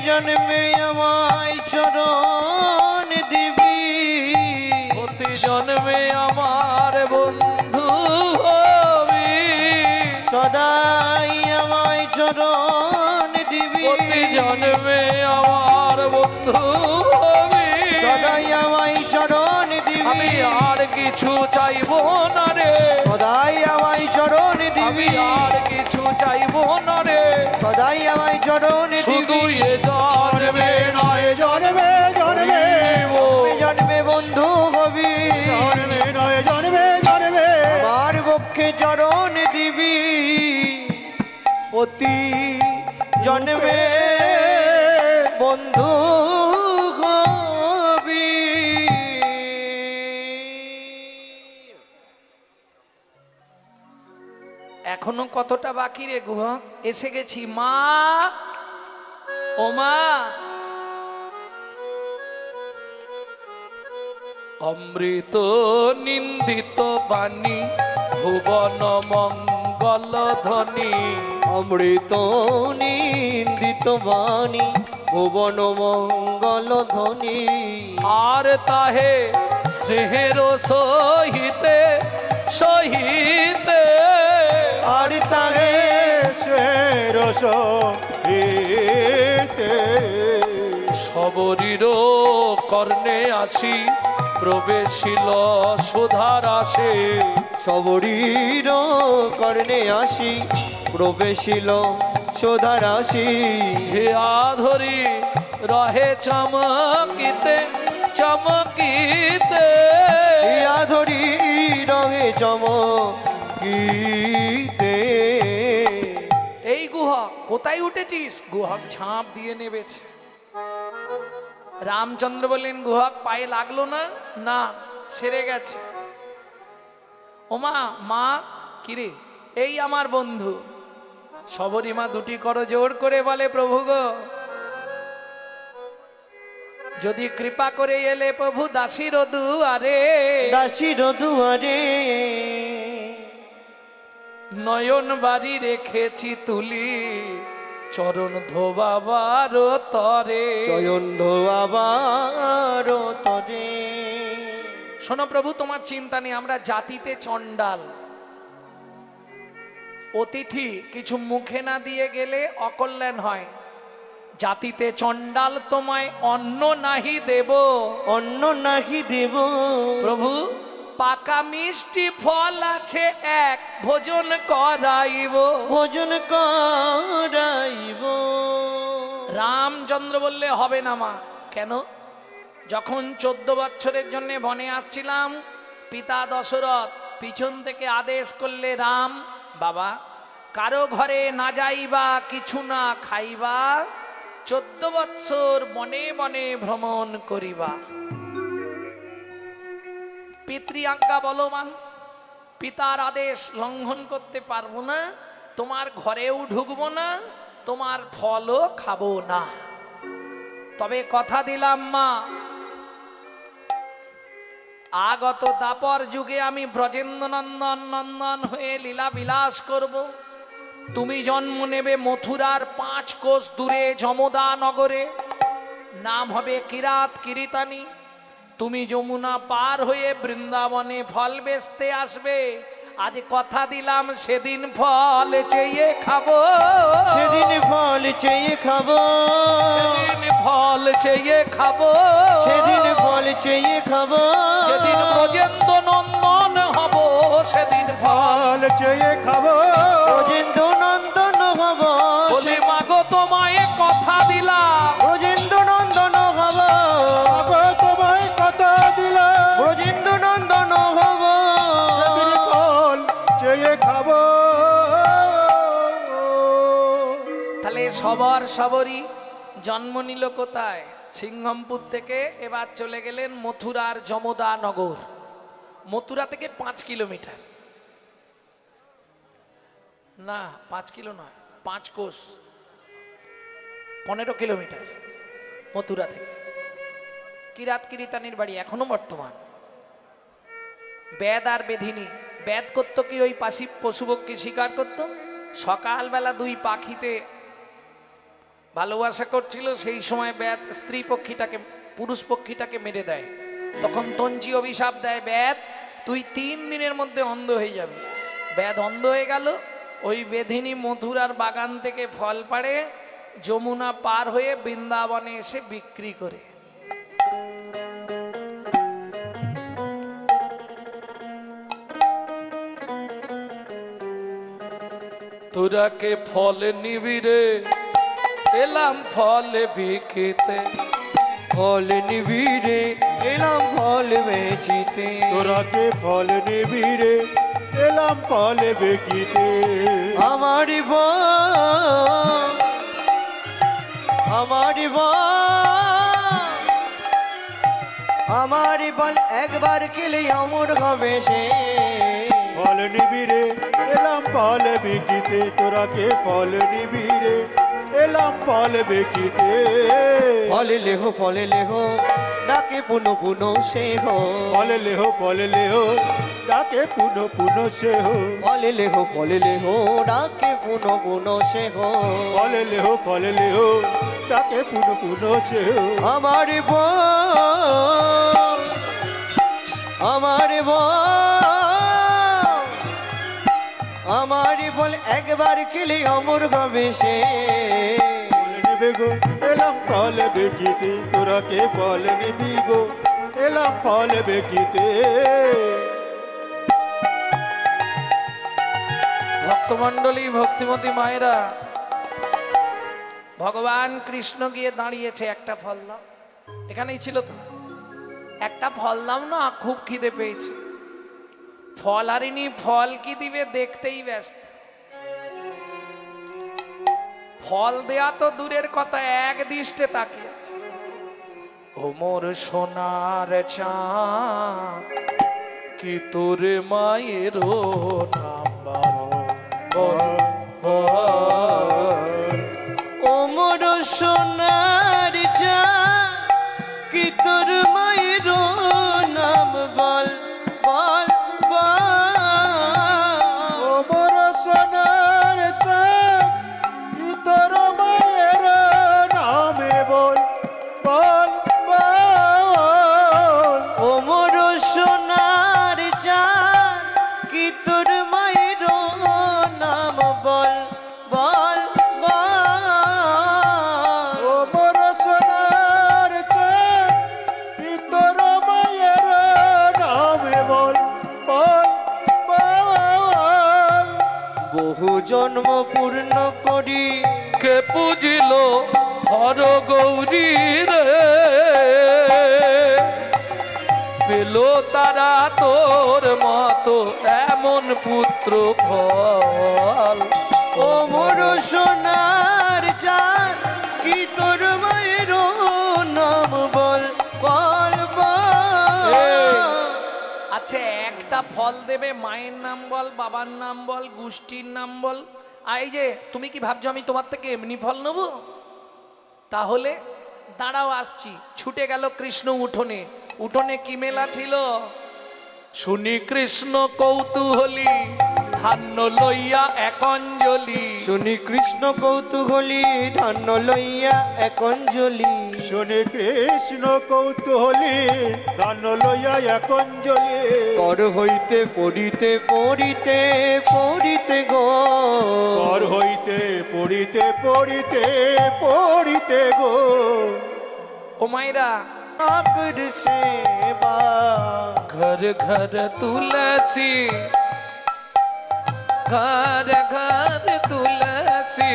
জন্মে আমায় চরণ দিবি। প্রতি জন্মে আমার বন্ধু হবি। সদাই আমায় চরণ দিবি। প্রতি জন্মে আমার বন্ধু হবি। সদাই আমায় চরণ দিবি। আমি আর কিছু চাইবো না রে, সদাই আমায় চরণ আমি দিবি। আর কিছু চাইবো না রে, সদাই আমায় চরণ শুধু দিবি। এ জন্মে নয় জন্মে জন্মে জন্মে বন্ধু হবি। জন্মে নয় জন্মে জন্মে আমার বক্ষে চরণ দিবি। প্রতি জন্মে বন্ধু হবি। এখনো কতটা বাকি রে গুহ? এসে গেছি মা, ও মা। অমৃত নিন্দিত বাণী ভুবন মঙ্গল ধ্বনি। অমৃত নিন্দিত বাণী ভুবন মঙ্গল ধ্বনি। আর তাহে স্নেহের সহিতে সহিতে আর তাহে স্নেহের সহিতে সবরীর কর্ণে আসি প্রবেশিল সুধার আসে। সবরীর কর্ণে আসি প্রবেশিল সোধা রাশি। হে আধরি রহে চমকিতে চমকিতে। ইয়া ধরি রঙে চমকিতে। এই গুহা কোথায় উঠেছিস? গুহক ঝাঁপ দিয়ে নেবেছে। রামচন্দ্র বললেন, গুহক পায়ে লাগলো না? না, সেরে গেছে। ওমা, মা কিরে? এই আমার বন্ধু। সবরী মা দুটি করো জোর করে বলে, প্রভু গো, যদি কৃপা করে এলে প্রভু দাসীর দুয়ারে। দাসীর দুয়ারে নয়ন বাড়ি রেখেছি তুলি চরণ ধোবাবার তরে। চয়ন আবার তরে। শোনো প্রভু, তোমার চিন্তা নেই, আমরা জাতিতে চণ্ডাল। অতিথি কিছু মুখে না দিয়ে গেলে অকল্যাণ হয়। জাতিতে চণ্ডাল, তোমায় অন্ন নাহি দেব। অন্ন নাহি দেব। প্রভু পাকা মিষ্টি ফল আছে এক, ভোজন করাইব। ভোজন করাইব। রামচন্দ্র বললে হবে না মা। কেন? যখন 14 বছরের জন্য বনে আসছিলাম, পিতা দশরথ পিছন থেকে আদেশ করলে, রাম বাবা কারো ঘরে না যাইবা, কিছু না খাইবা, 14 বছর বনে বনে ভ্রমণ করিবা। পিতৃ আজ্ঞা বলবান, পিতার আদেশ লঙ্ঘন করতে পারবো না, তোমার ঘরেও ঢুকবো না, তোমার ফলও খাবো না। তবে কথা দিলাম মা, আগত দাপর যুগে আমি ব্রজেন্দ্র নন্দন নন্দন হয়ে লীলা বিলাস করব। তুমি জন্ম নেবে মথুরার 5 কোষ দূরে যমদা নগরে, নাম হবে কিরাত কিরিতানি। তুমি যমুনা পার হয়ে বৃন্দাবনে ফল বেচতে আসবে। আজ কথা দিলাম সেদিন ফল চেয়ে খাবো, সেদিন ফল চেয়ে খাবো, সেদিন ফল চেয়ে খাবো, সেদিন ফল চেয়ে খাবো। যেদিন ব্রজেন্দ্র নন্দন হব, সেদিন ফল ফল চেয়ে খাবো। ব্রজেন্দ্র নন্দন হব, বলে মাগো তোমায় কথা দিলাম, ব্রজেন্দ্র নন্দন হব, আগো তোমায় কথা দিলাম, ব্রজেন্দ্র নন্দন হব। সেদিন ফল চেয়ে খাবো। তাহলে সবার সবরই জন্ম নিল কোথায়? সিংহমপুর থেকে এবার চলে গেলেন মথুরার যমদা নগর। মথুরা থেকে 5 কিলোমিটার, না 5 কিলো নয়, 5 কোষ, 15 কিলোমিটার মথুরা থেকে। কিরাত কিরিতানির বাড়ি এখনো বর্তমান। বেদ আর বেধিনী, বেদ করত কি ওই পাশি পশুপক্ষী শিকার করত। সকালবেলা 2 পাখিতে ভালোবাসা করছিল, সেই সময় বেদ স্ত্রী পক্ষীটাকে, পুরুষ পক্ষীটাকে মেরে দেয়। তখন তঞ্চি অভিশাপ দেয়, বেদ তুই 3 দিনের মধ্যে অন্ধ হয়ে যাবি। বেদ অন্ধ হয়ে গেল। ওই বেধিনী মথুরার বাগান থেকে ফল পাড়ে, যমুনা পার হয়ে বৃন্দাবনে এসে বিক্রি করে। তোরা কে ফল নিবি রে, এলাম ফল বিকিতে। ফল নিবিড়ে এলাম ফল বেচিতে, তোরা কে ফল নিবি রে, এলাম ফল বেকিতে। আমারি বল, আমারি বল, আমারি বল একবার খেলে অমর হবে সে। ফল নিবি রে, এলাম ফল বেকিতে। তোরা কে ফল নিবি রে, এলাম ফল বেকিতে। ফলে লেহো ডাকে পুনো পুনো সে হো। ফল লেহো ডাকে পুনো পুনো সে হো। ফলে লেহো ডাকে পুনো পুনো সে হো। ফল লেহো ডাকে পুনো পুনো সে হো। আমারি বল, আমারি বল, আমারি বল একবার খেলে অমর হবে সে। ফল নিবে গো, এলাম ফল বেকিতে। তোরা কে ফল নিবি গো, এলাম ফল বেকিতে। ভক্তমণ্ডলী, ভক্তিমতী মায়েরা, ভগবান কৃষ্ণ গিয়ে দাঁড়িয়েছে, একটা ফল দাও। এখানেই ছিল তো, একটা ফল দাও না, খুব খিদে পেয়েছে। ফল হারিনি, ফল কি দিবে দেখতেই ব্যস্ত। ফল দেয়া তো দূরের কথা, এক দৃষ্টে তাকিয়ে। ও মোর সোনার চাঁদ, কি তোর মায়ের নাম বল, ও মোর সোনার চাঁদ, কি তোর মায়ের নাম বল, বল, বল। ও মোর সোনার চাঁদ, কি তোর মায়ের নামে বল, বল, বল। ও মোর সোনার চাঁদ, কি তোর মায়ের নাম বল, বল। বহু জন্ম পূর্ণ করি কে পুজিল হর গৌরী রে, পেল তারা তোর মতো এমন পুত্র ফল। ও মোর সোনার চাঁদ কি তোর মায়ের নাম বল বল বল। আচ্ছা, একটা ফল দেবে, মায়ের নাম বল, বাবার নাম বল, গোষ্ঠীর নাম বল। এই যে তুমি কি ভাবছো আমি তোমার থেকে এমনি ফল নেব? তাহলে দাঁড়াও আসছি। ছুটে গেল কৃষ্ণ উঠোনে। উঠোনে কি মেলা ছিল? শুনি কৃষ্ণ কৌতূহলী, ধান্য লইয়া এক অঞ্জলি। শুনি কৃষ্ণ কৌতূহলী, ধান্য লইয়া এক অঞ্জলি। শুনে কৃষ্ণ কৌতূহলী, ধান লইয়া এক অঞ্জলি। কর হইতে পড়িতে পড়িতে পড়িতে গো, কর হইতে পড়িতে পড়িতে পড়িতে গো। ও মায়েরা, ঠাকুর সেবা ঘর ঘর তুলসী, ঘর ঘর তুলসী,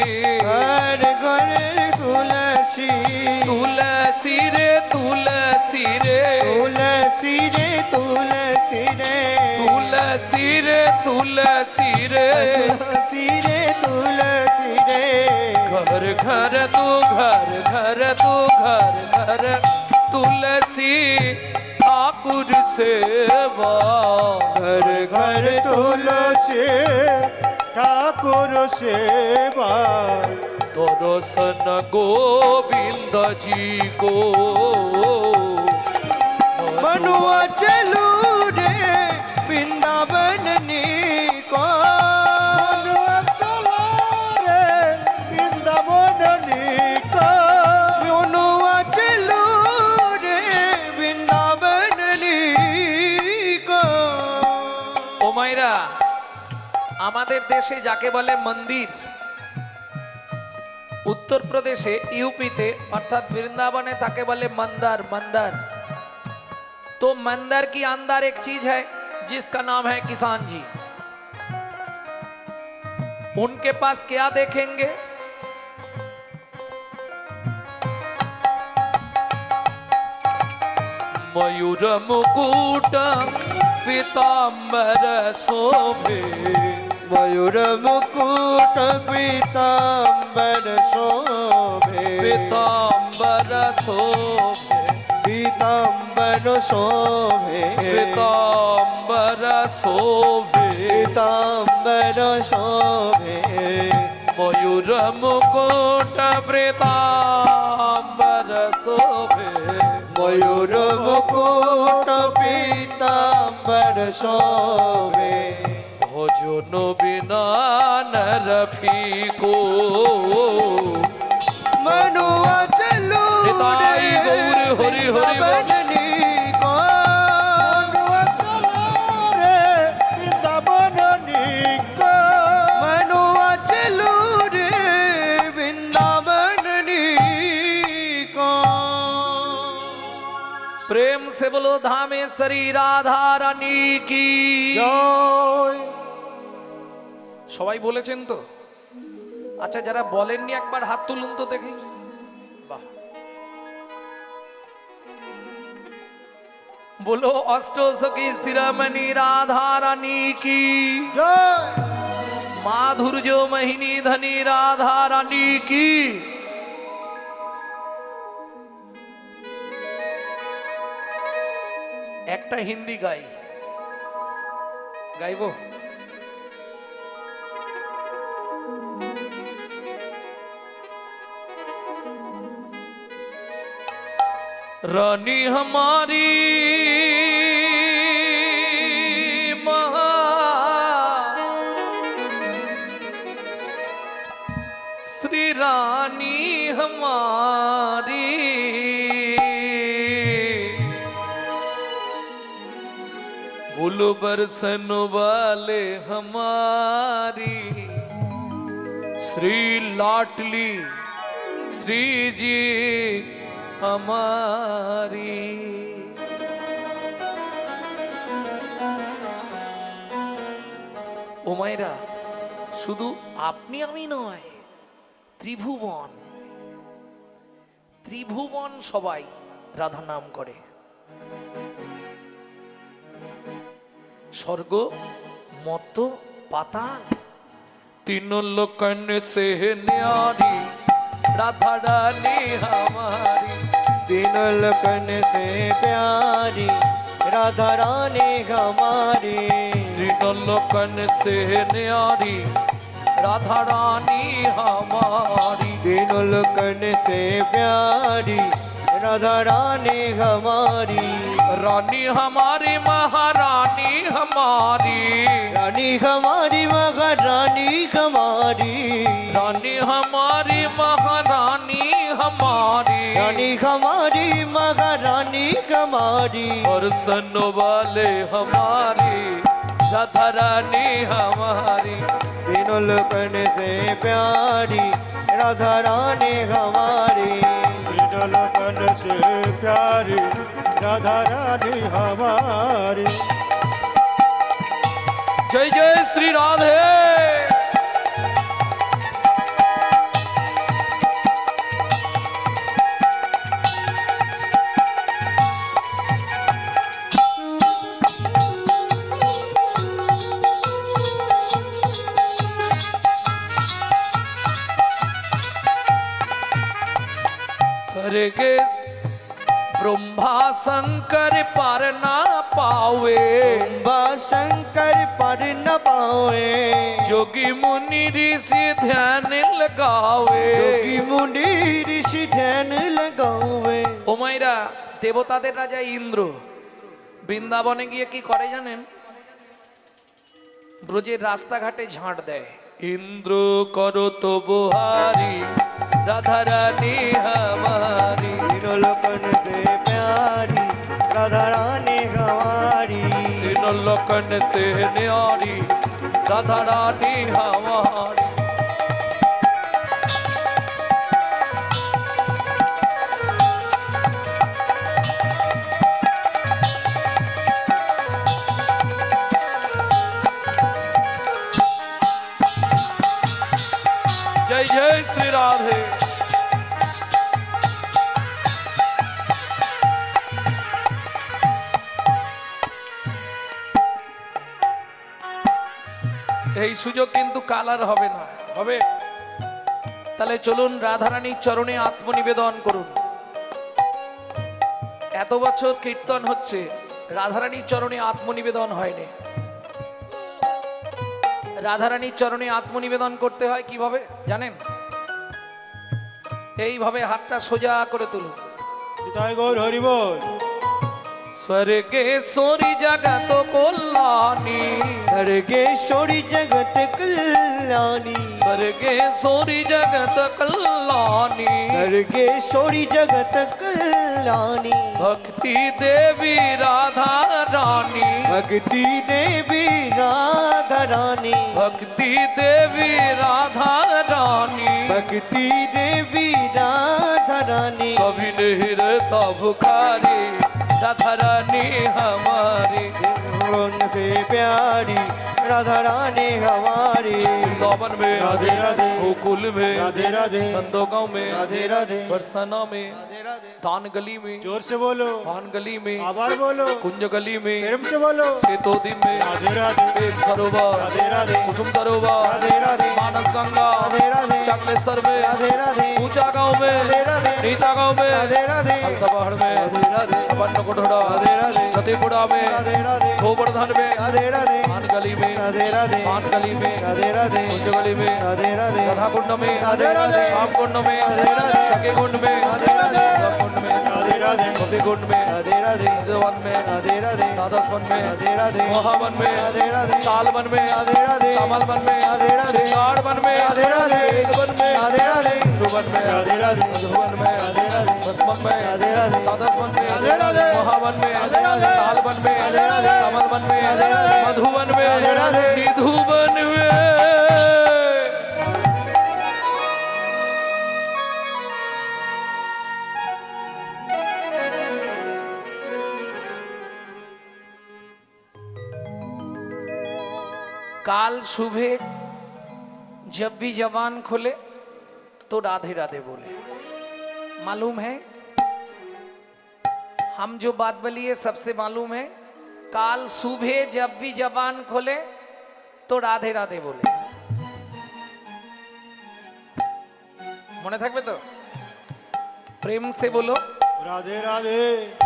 ঘর ঘর তুলসী, তুলসী রে তুলসী রে, তুলসী রে তুলসী রে, তুলসী রে তুলসী রে, তুলসী রে তুলসী রে। ঘর ঘর তু ঘর ঘর তু ঘর ঘর তুলসী ঠাকুর সেবা। ঘর ঘর তুলসী ঠাকুর সেবা। দর্শন গোবিন্দ জি কো, मनुआ चलू रे वृंदावन निको। মনুয়া চলো রে বৃন্দাবন নিকো। मनुआ चलू रे वृंदावन निको। ও মাইরা, আমাদের দেশে যাকে বলে মন্দির, উত্তরপ্রদেশে ইউপিতে অর্থাৎ বৃंदावने তাকে বলে मंदिर। मंदिर तो मंदिर की अंदर एक चीज है जिसका नाम है किसान जी। उनके पास क्या देखेंगे? मयूर मुकुट पीताम्बर शोभे, मयूर मुकुट पीताम्बर शोभे, पीताम्बर शोभे, पीताम्बर शोभे, पीताम्बर शोभे, पीताम्बर शोभे। मयूर मुकुट पीताम्बर शोभे, मयूर मुकुट पीताम्बर शोभे। भजन बिना नर फीको। मनुआ चलू निताई गौर हरि हरि बोल। মনুয়া চলো রে বৃন্দাবন নিকো। मनुआ चलू रे वृंदावन निको। प्रेम से बोलो धामेश्वरी राधा रानी की। জয়। সবাই বলেছেন তো? আচ্ছা, যারা বলেননি একবার হাত তুলুন তো দেখি। বাহ, बोलो अष्टसखी शिरोमणि राधा रानी की। জয়। माधुर्य महिनी धनी राधा रानी की। একটা হিন্দি গাইবো। रानी हमारी महा, श्री रानी हमारी, बुल बरसन वाले हमारी, श्री लाटली श्री जी हमारी। ও মায়েরা, শুধু আপনি আমি নয়, ত্রিভুবন ত্রিভুবন সবাই রাধা নাম করে। স্বর্গ মত পাতাল तीन लोकन से न्यारी राधा रानी हमारी। तीन लखन से प्यारी राधा रानी हमारी। तीन लोकन से न्यारी राधा रानी हमारी। तीन लखन से प्यारी राधा रानी हमारी। रानी हमारी महारानी हमारी। रानी हमारी महारानी हमारी। रानी हमारी महारानी हमारी। रानी हमारी महारानी हमारी। और सनो वाले हमारी राधा रानी हमारी। तीनों लोकन से प्यारी राधा रानी हमारी। तीनों लोकन से प्यारी राधा रानी हमारी। जय जय श्री राधे। स्वर्गे ब्रह्मा शंकर पर ना पावे। बा शंकर पर न पावे। जोगी मुनि ऋषि ध्यान लगावे। योगी मुनि ऋषि ध्यान लगावे। ও মাইরা, দেবতাদের রাজা ইন্দ্র বৃন্দাবনে গিয়ে কি করে জানেন? ব্রজের রাস্তাঘাটে ঝাঁট দেয়। ইন্দ্র করো তো বহারি রাধা রানী हमारी। तीनों लोकन से प्यारी राधा रानी हमारी। तीनों लोकन से न्यारी राधा रानी हमारी। जय जय श्री राधे। এই সুযোগ কিন্তু কালার হবে না, হবে? তাহলে চলুন রাধারানীর চরণে আত্মনিবেদন করুন। এত বছর কীর্তন হচ্ছে, রাধারানীর চরণে আত্মনিবেদন হয়নি। রাধারানীর চরণে আত্মনিবেদন করতে হয় কিভাবে জানেন? এইভাবে হাতটা সোজা করে তুলুন। নিতাই গৌর হরি বল। স্বর্গেশ্বরী জগত কল্যাণী। सर्गेश्वरी जगत कल्याणी। स्वर्गेश्वरी जगत कल्याणी। सर्गेश्वरी जगत कल्याणी। भक्ति देवी राधा रानी। भक्ति देवी राधा रानी। भक्ति देवी राधा रानी। भक्ति देवी राधा रानी। कभी नहीं रहता भुखारी राधा रानी हमारी। से प्यारी राधा रानी हमारी। वृंदावन में राधे राधे। गोकुल में राधे राधे। नंदगांव में राधे राधे। बरसाना में दान गली में जोर से बोलो। पान गली में आभार बोलो। कुंज गली में प्रेम से बोलो। सेतोदी में राधे राधे। प्रेम सरोवर राधे राधे। कुसुम सरोवर राधे राधे। मानस गंगा राधे राधे। चकलेश्वर में राधे राधे। ऊंचा गांव में राधे राधे। नीचा गांव में राधे राधे। हल्का पहाड़ में राधे राधे। छपन्न कोठड़ा राधे राधे। छतीपुड़ा में राधे राधे। गोवर्धन में राधे राधे। पान गली में राधे राधे। पान गली में राधे राधे। कुंज गली में राधे राधे। राधा कुंड में राधे राधे। श्याम कुंड में राधे राधे। सखे कुंड में राधे राधे। राधा कुंड में राधे राधे। गोपी कुंड में राधे राधे। वन में राधे राधे। राधास्वन में राधे राधे। मोहावन में राधे राधे। ताल वन में राधे राधे। कमल वन में राधे राधे। श्रृंगार वन में राधे राधे। वेद वन में राधे राधे। ध्रुवन में राधे राधे। मधुवन में राधे राधे। पद्मन में राधे राधे। राधास्वन में राधे राधे। मोहावन में राधे राधे। ताल वन में राधे राधे। कमल वन में राधे राधे। मधुवन में राधे राधे। निधुवन में। কাল শুভে जब भी जबान खोले तो राधे राधे बोले। मालूम है हम जो बात बोली है सबसे मालूम है, काल सुबह जब भी जबान खोले तो राधे राधे बोले। मने থাকবে তো? प्रेम से बोलो राधे राधे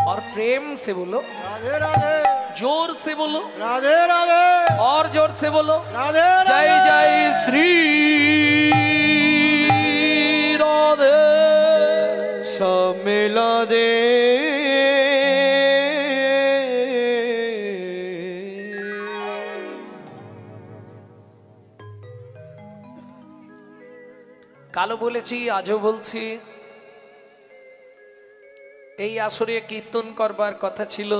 और प्रेम से बोलो, राधे राधे जोर से बोलो राधे राधे और जोर से बोलो। राधे जय जय श्री राधे। सब मिला दे কালো বলেছি, আজও বলছি, এই আসরে কীর্তন করবার কথা ছিল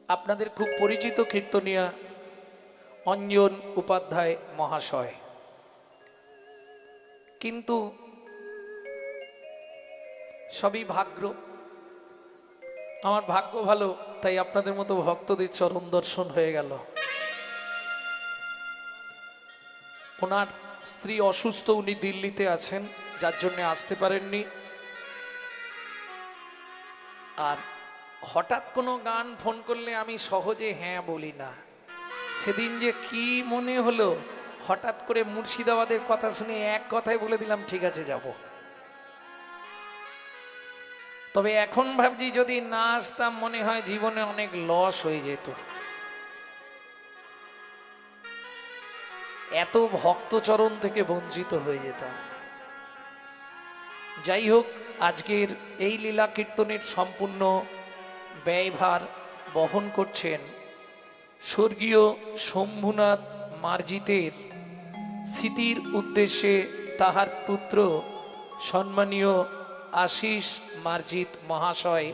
আপনাদের খুব পরিচিত কীর্তনিয়া অঞ্জন উপাধ্যায় মহাশয়, কিন্তু সবই ভাগ্য। আমার ভাগ্য ভালো, তাই আপনাদের মতো ভক্তদের চরণ দর্শন হয়ে গেল। ওনার স্ত্রী অসুস্থ, উনি দিল্লিতে আছেন, যার জন্য আসতে পারেননি। আর হঠাৎ কোনো গান ফোন করলে আমি সহজে হ্যাঁ বলি না। সেদিন যে কি মনে হলো, হঠাৎ করে মুর্শিদাবাদের কথা শুনে এক কথায় বলে দিলাম ঠিক আছে যাব। তবে এখন ভাবছি যদি না আসতাম মনে হয় জীবনে অনেক লস হয়ে যেত। এত ভক্তচরণ থেকে বঞ্চিত হয়ে যেতাম। যাই হোক, আজকের এই লীলা কীর্তনের সম্পূর্ণ ব্যয়ভার বহন করছেন স্বর্গীয় শম্ভুনাথ মার্জিতের স্মৃতির উদ্দেশ্যে তাহার পুত্র সম্মানীয় আশিস মার্জিত মহাশয়,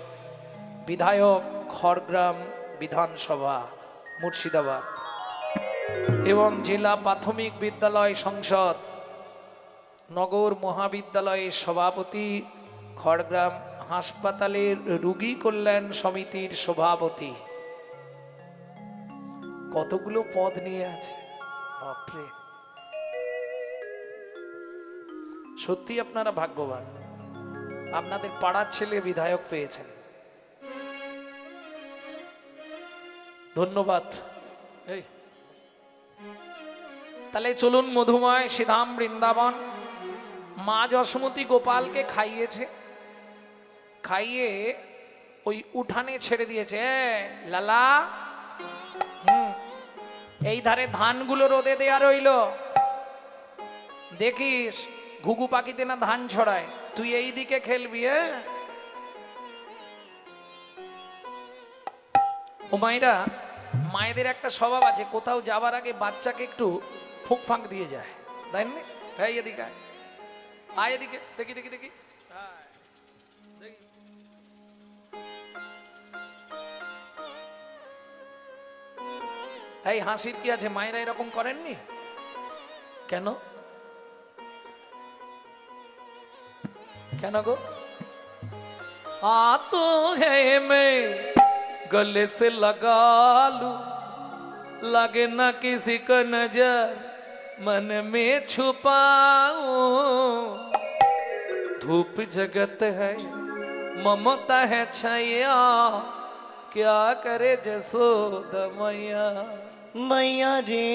বিধায়ক, খড়গ্রাম বিধানসভা মুর্শিদাবাদ এবং জেলা প্রাথমিক বিদ্যালয় সংসদ নগর মহাবিদ্যালয়ের সভাপতি, খড়গ্রাম হাসপাতালের রোগী কল্যাণ সমিতির সভাপতি। কতগুলো পদ নিয়ে আছে, বাপরে! সত্যি আপনারা ভাগ্যবান, আপনাদের পাড়ার ছেলে বিধায়ক পেয়েছেন। ধন্যবাদ। এই তাহলে চলুন মধুময় শ্রীধাম বৃন্দাবন। মা যশোমতী গোপালকে খাইয়েছে, খাইয়ে ওই উঠানে ছেড়ে দিয়েছে। লালা, এই ধারে ধানগুলো রোদে দেয়া রইল, দেখিস ঘুঘু পাখিতে না ধান ছড়ায়, তুই এই দিকে খেলবি। ও মায়েরা, মায়েদের একটা স্বভাব আছে, কোথাও যাবার আগে বাচ্চাকে একটু ফুঁক ফাঁক দিয়ে যায়, তাই না? হ্যাঁ, এদিকে আয়, আয় এদিকে, দেখি দেখি দেখি। এই হাসির কি আছে? মায়েরা এরকম করেননি কেন? কেন গো? आ तो है मैं गले से लगा लूं, लगे ना किसी का नजर मन में छुपाऊं। धूप जगत है, ममता है छाया, क्या करे जसोदा मैया। मैया रे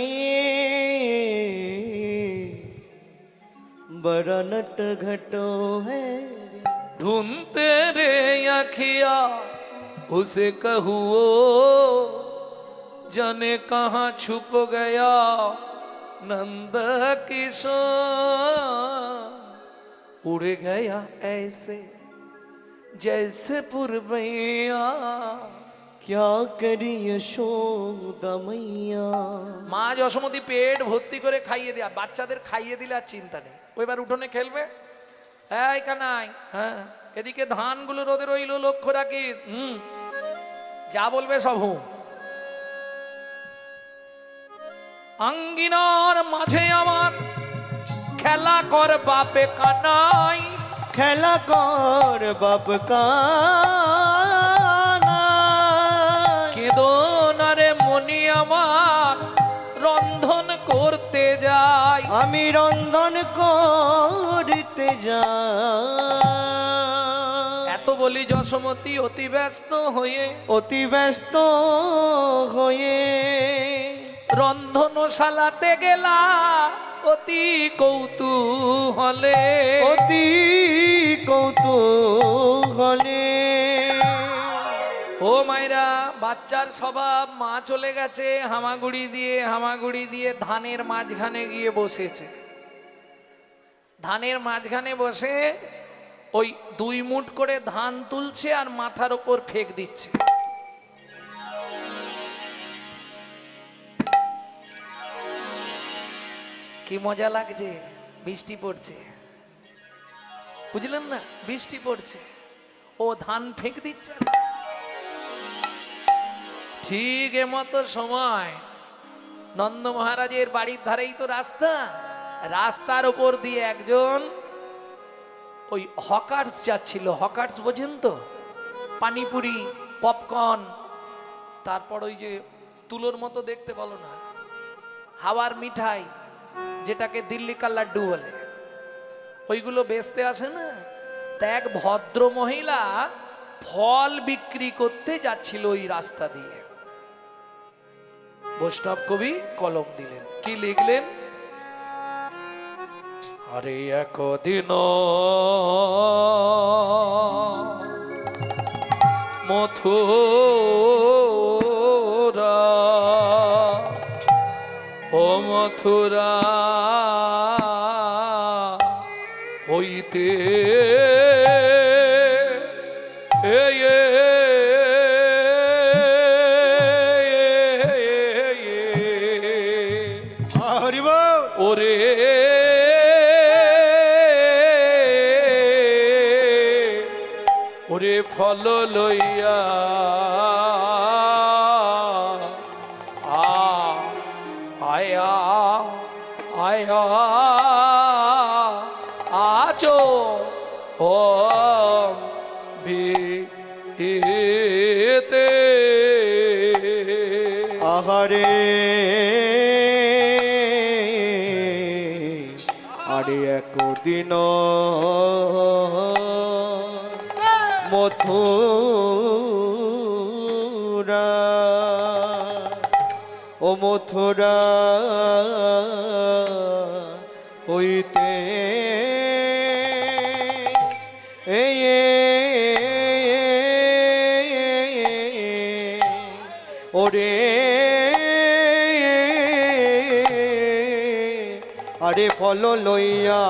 बड़ा नट घटो है रे। ढूंढते रे अखिया उसे कहुओ, जाने कहाँ छुप गया नंद किशोर। उड़ गया ऐसे जैसे पुरवैया, क्या करी यशोदा मैया। মা যশোমতী পেট ভর্তি করে খাইয়ে দেয়া, বাচ্চাদের খাইয়ে দিলে আর চিন্তা নেই, ওইবার উঠোনে খেলবে। এই কানাই, হ্যাঁ এদিকে ধানগুলো রোদে রইল, লক্ষ্য রাখি, যা বলবে সব হুঁ। আঙ্গিনার মাঝে আমার খেলা কর বাপে কানাই, খেলা কর বাপ का কেদো না রে মনি আমার রন্ধন করতে যাই। আমি রন্ধন করতে যাই। এত বলি যশোমতী অতি ব্যস্ত হয়ে অতি ব্যস্ত হয়ে রন্ধনশালাতে গেলা অতি কৌতূহলে। অতি কৌতূহলে। ও মায়েরা, বাচ্চার স্বভাব, মা চলে গেছে, হামাগুড়ি দিয়ে ধানের মাঝখানে গিয়ে বসেছে। ধানের মাঝখানে বসে ওই 2 মুঠ করে ধান তুলছে আর মাথার ওপর ফেক দিচ্ছে। কি মজা লাগছে, বৃষ্টি পড়ছে, বুঝলেন না? বৃষ্টি পড়ছে, ও ধান ফেক দিচ্ছে। ঠিক এমতো সময় নন্দ মহারাজের বাড়ির ধারেই তো রাস্তা, রাস্তার উপর দিয়ে একজন ওই হকার্স যাচ্ছিল। হকার্স বোঝেন তো? পানিপুরি, পপকর্ন, তারপর ওই যে তুলোর মতো দেখতে বলো না, হাওয়ার মিঠাই, যেটাকে দিল্লি কা লাড্ডু বলে, ওইগুলো বেচতে আসে না। তা এক ভদ্র মহিলা ফল বিক্রি করতে যাচ্ছিল ওই রাস্তা দিয়ে। বৈষ্ণব কবি কলম দিলেন, কি লিখলেন? আরে একদিন মথুরা, ও মথুরা হইতে ওরে ওরে ফল লইয়া আয়া আয়া আচো ও বিতে। আহারে আরে একদিন মথুরা, ও মথুরা হইতে ওরে আরে ফল লইয়া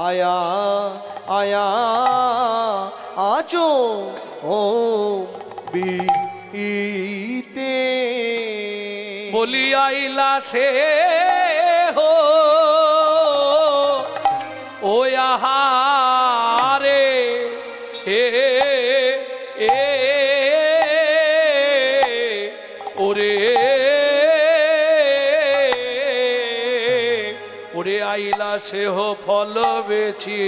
আয়া আয়া আচো ও বিতে। বলি আইলা সে হো ও আহারে হে এ ওরে ওরে আইলা সে হো ফল বেছি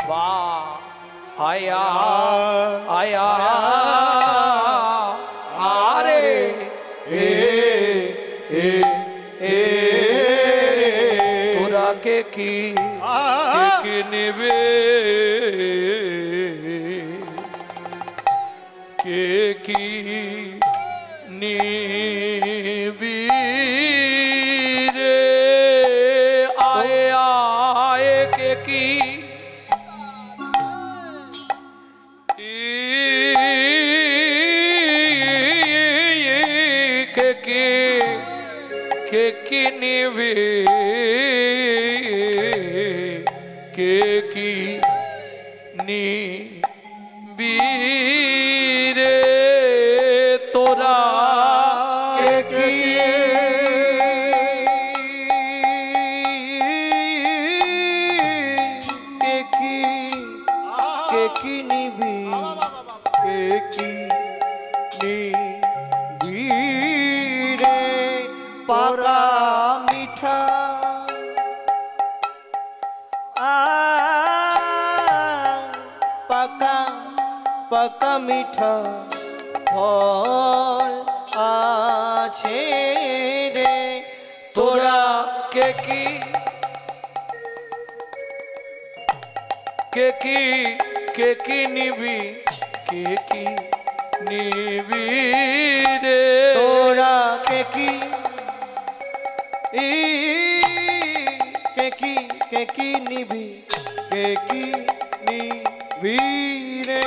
বা আয়া আয়া আরে এ এ এ তোরা কে কি নেবে, কে কি নিবি রে, আয় আয় কে কি কে নিবি, কে কি নিবি রে তোরা, কে কি কে কি নিবি, কে কি নিবি রে পাকা মিঠা পাকা পাকা মিঠা ফল আছে রে। তোরা কে কি নিবি, কে কি নিবি রে। তোরা কে কি নিবি, কে কি নিবি রে।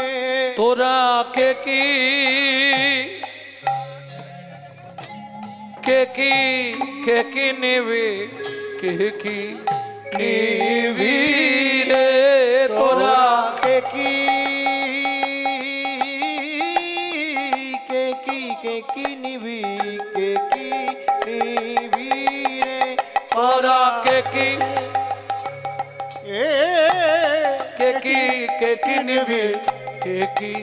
তোরা কে কি নিবি, কে কি নিবি রে। তোরা কে কি নিবি, কে কি নিবি রে। তোরা কে কি এ নিবি, কে কি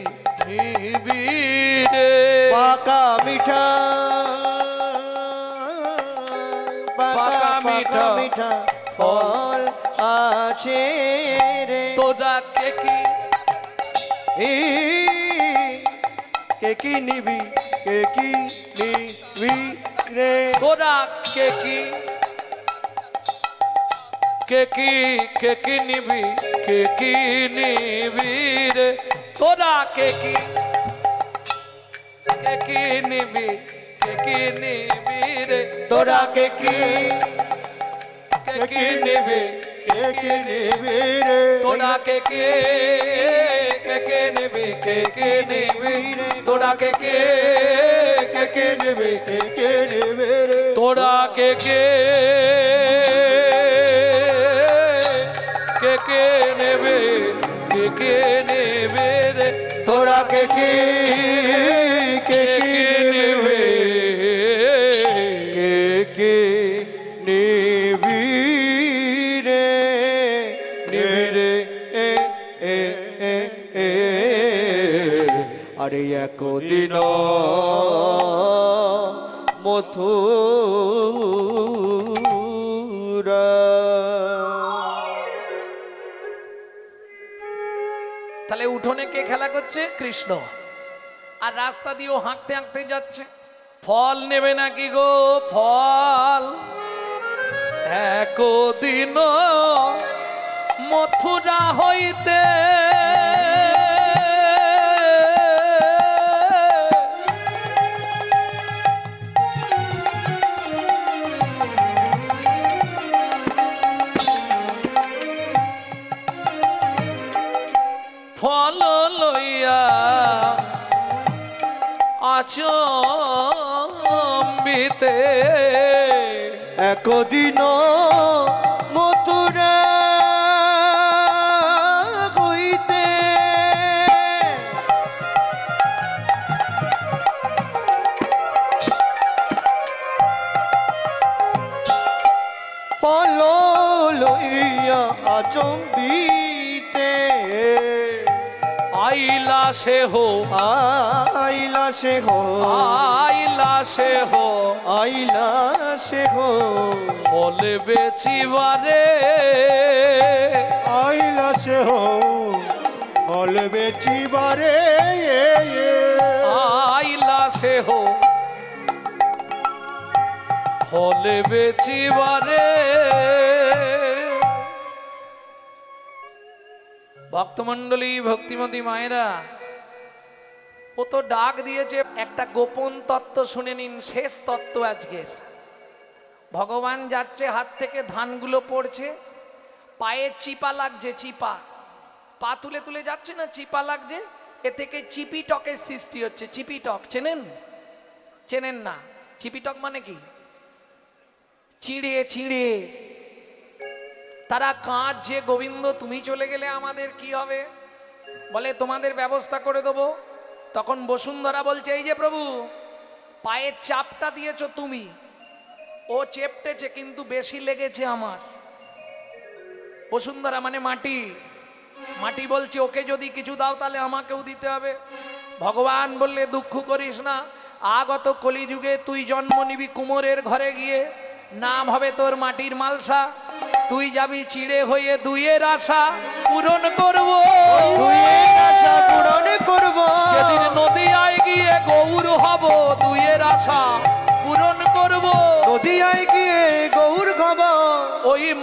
নিবি রে। পাকা মিঠা পাকা মিঠা মিঠা ফল আছে রে। তোরা কে কি নিবি, কে কি নিবি রে। তোরা কে কি নিবি, কে কি নিবি রে। তোরা কে কি নিবি, কে কি নিবি রে। তোরা কে কি নিবি, কে নেবে রে। তোরা কে নিবি, কে নিবি রে। তোরা কে নিবি, কে নেবে রে। তোরা কে নেবে, নেবে রে। তোরা কে কি নেবে, কে নিবি রে, নিবি রে। আরে একদিন মথুরা। তাহলে উঠোনে কে খেলা করছে? কৃষ্ণ। আর রাস্তা দিয়েও হাঁকতে হাঁকতে যাচ্ছে। ফল নেবে নাকি গো? ফল একদিন মথুরা হইতে ফল লইয়া আচম্বিতে একদিন মথুরা হইতে ফল লইয়া আচম্বিতে আইলা সে হো, আইলা সে হো, আইলা সে হো, আইলা সে হো। ফল বেচিবারে আইলা সে হো, ফল বেচিবারে। আইলা সে হো, ফল বেচিবারে। ভক্তমণ্ডলী, ভক্তিমতী মায়েরা, ও তো ডাক দিয়েছে। একটা গোপন তত্ত্ব শুনে নিন, শেষ তত্ত্ব আজকের। ভগবান যাচ্ছে, হাত থেকে ধানগুলো পড়ছে, পায়ে চিপা লাগছে, চিপা। পা তুলে তুলে যাচ্ছে না, চিপা লাগছে। এ থেকে চিপিটকের সৃষ্টি হচ্ছে। চিপিটক চেনেন? চেনেন না? চিপিটক মানে কি? চিড়ে চিড়ে তারা কাঁদছে, গোবিন্দ তুমি চলে গেলে আমাদের কি হবে? বলে তোমাদের ব্যবস্থা করে দেবো। তখন বসুন্ধরা বলছে, এই যে প্রভু, পায়ের চাপটা দিয়েছো তুমি, ও চেপটেছে কিন্তু বেশি লেগেছে আমার। বসুন্ধরা মানে মাটি। মাটি বলছে, ওকে যদি কিছু দাও তাহলে আমাকেও দিতে হবে। ভগবান বললে, দুঃখ করিস না, আগত কলিযুগে তুই জন্ম নিবি কুমোরের ঘরে গিয়ে, নাম হবে তোর মাটির মালসা। তুই যাবি চিড়ে হয়ে, দুইয়ের আশা পূরণ করব, দুইয়ের আশা পূরণ করব। যেদিন নদীয়ায় গিয়ে গো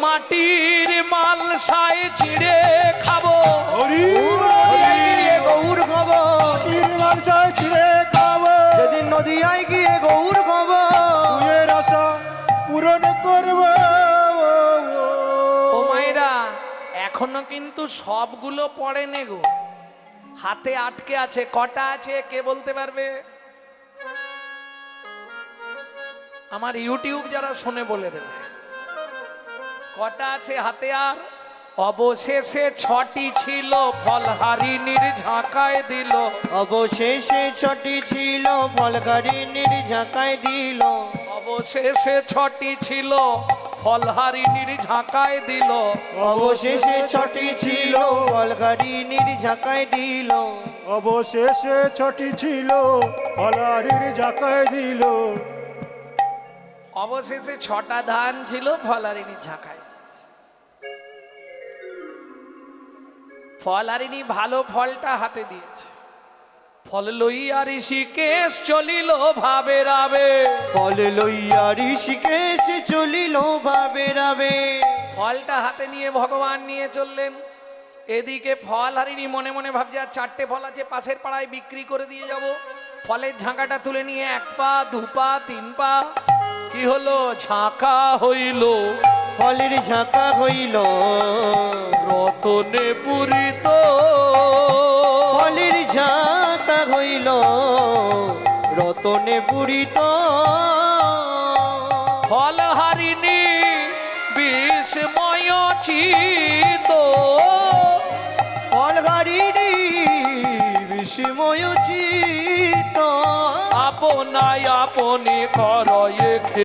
মাটির মালসায় চিড়ে খাবো, হরি নদিয়ায় গিয়ে গৌর খাবো, মালসায় ছিঁড়ে খাবো, যেদিন নদিয়ায় গিয়ে গৌর খাবো, তুয়ের আশা পূরণ করবো। ও মায়েরা এখনো কিন্তু সবগুলো পড়ে নে গো, হাতে আটকে আছে। কটা আছে কে বলতে পারবে? আমার ইউটিউব যারা শুনে বলে দেবে কটা আছে হাতে। আর অবশেষে 6টি ছিল, ফলহারিণীর ঝাঁকায় দিল। অবশেষে 6টি ছিল, ফলহারিণীর ঝাঁকায় দিল। অবশেষে 6টি ছিল, ফলহারিণীর ঝাঁকায় দিল। অবশেষে 6টি ছিল, ফলহারিণীর ঝাঁকায় দিল। অবশেষে 6টি ছিল, ফলারির জাকায় দিল। অবশেষে 6টা ধান ছিল, ফলহারিণীর ঝাঁকায়। ফলহারিণী ভালো ফলটা হাতে দিয়েছে। ফল লইয়া ঋষিকেশ চলিল ভাবে রাবে। ফল লইয়া ঋষিকেশ চলিল ভাবে রাবে। ফলটা হাতে নিয়ে ভগবান নিয়ে চললেন। এদিকে ফলহারিণী মনে মনে ভাবছে আর 4টে ফল আছে, পাশের পাড়ায় বিক্রি করে দিয়ে যাব। ফলের ঝাঁকাটা তুলে নিয়ে 1 পা 2 পা 3 পা, কি হলো? ঝাঁকা হইল, ফলের ঝাঁকা হইল, রতনে পুরিত। ফলের ঝাঁকা হইল, রতনে পূরিত। ফলহারিণী বিস্ময় চিত, ফলহারিণী বিস্ময় চিত। আপনায় আপনি করয়ে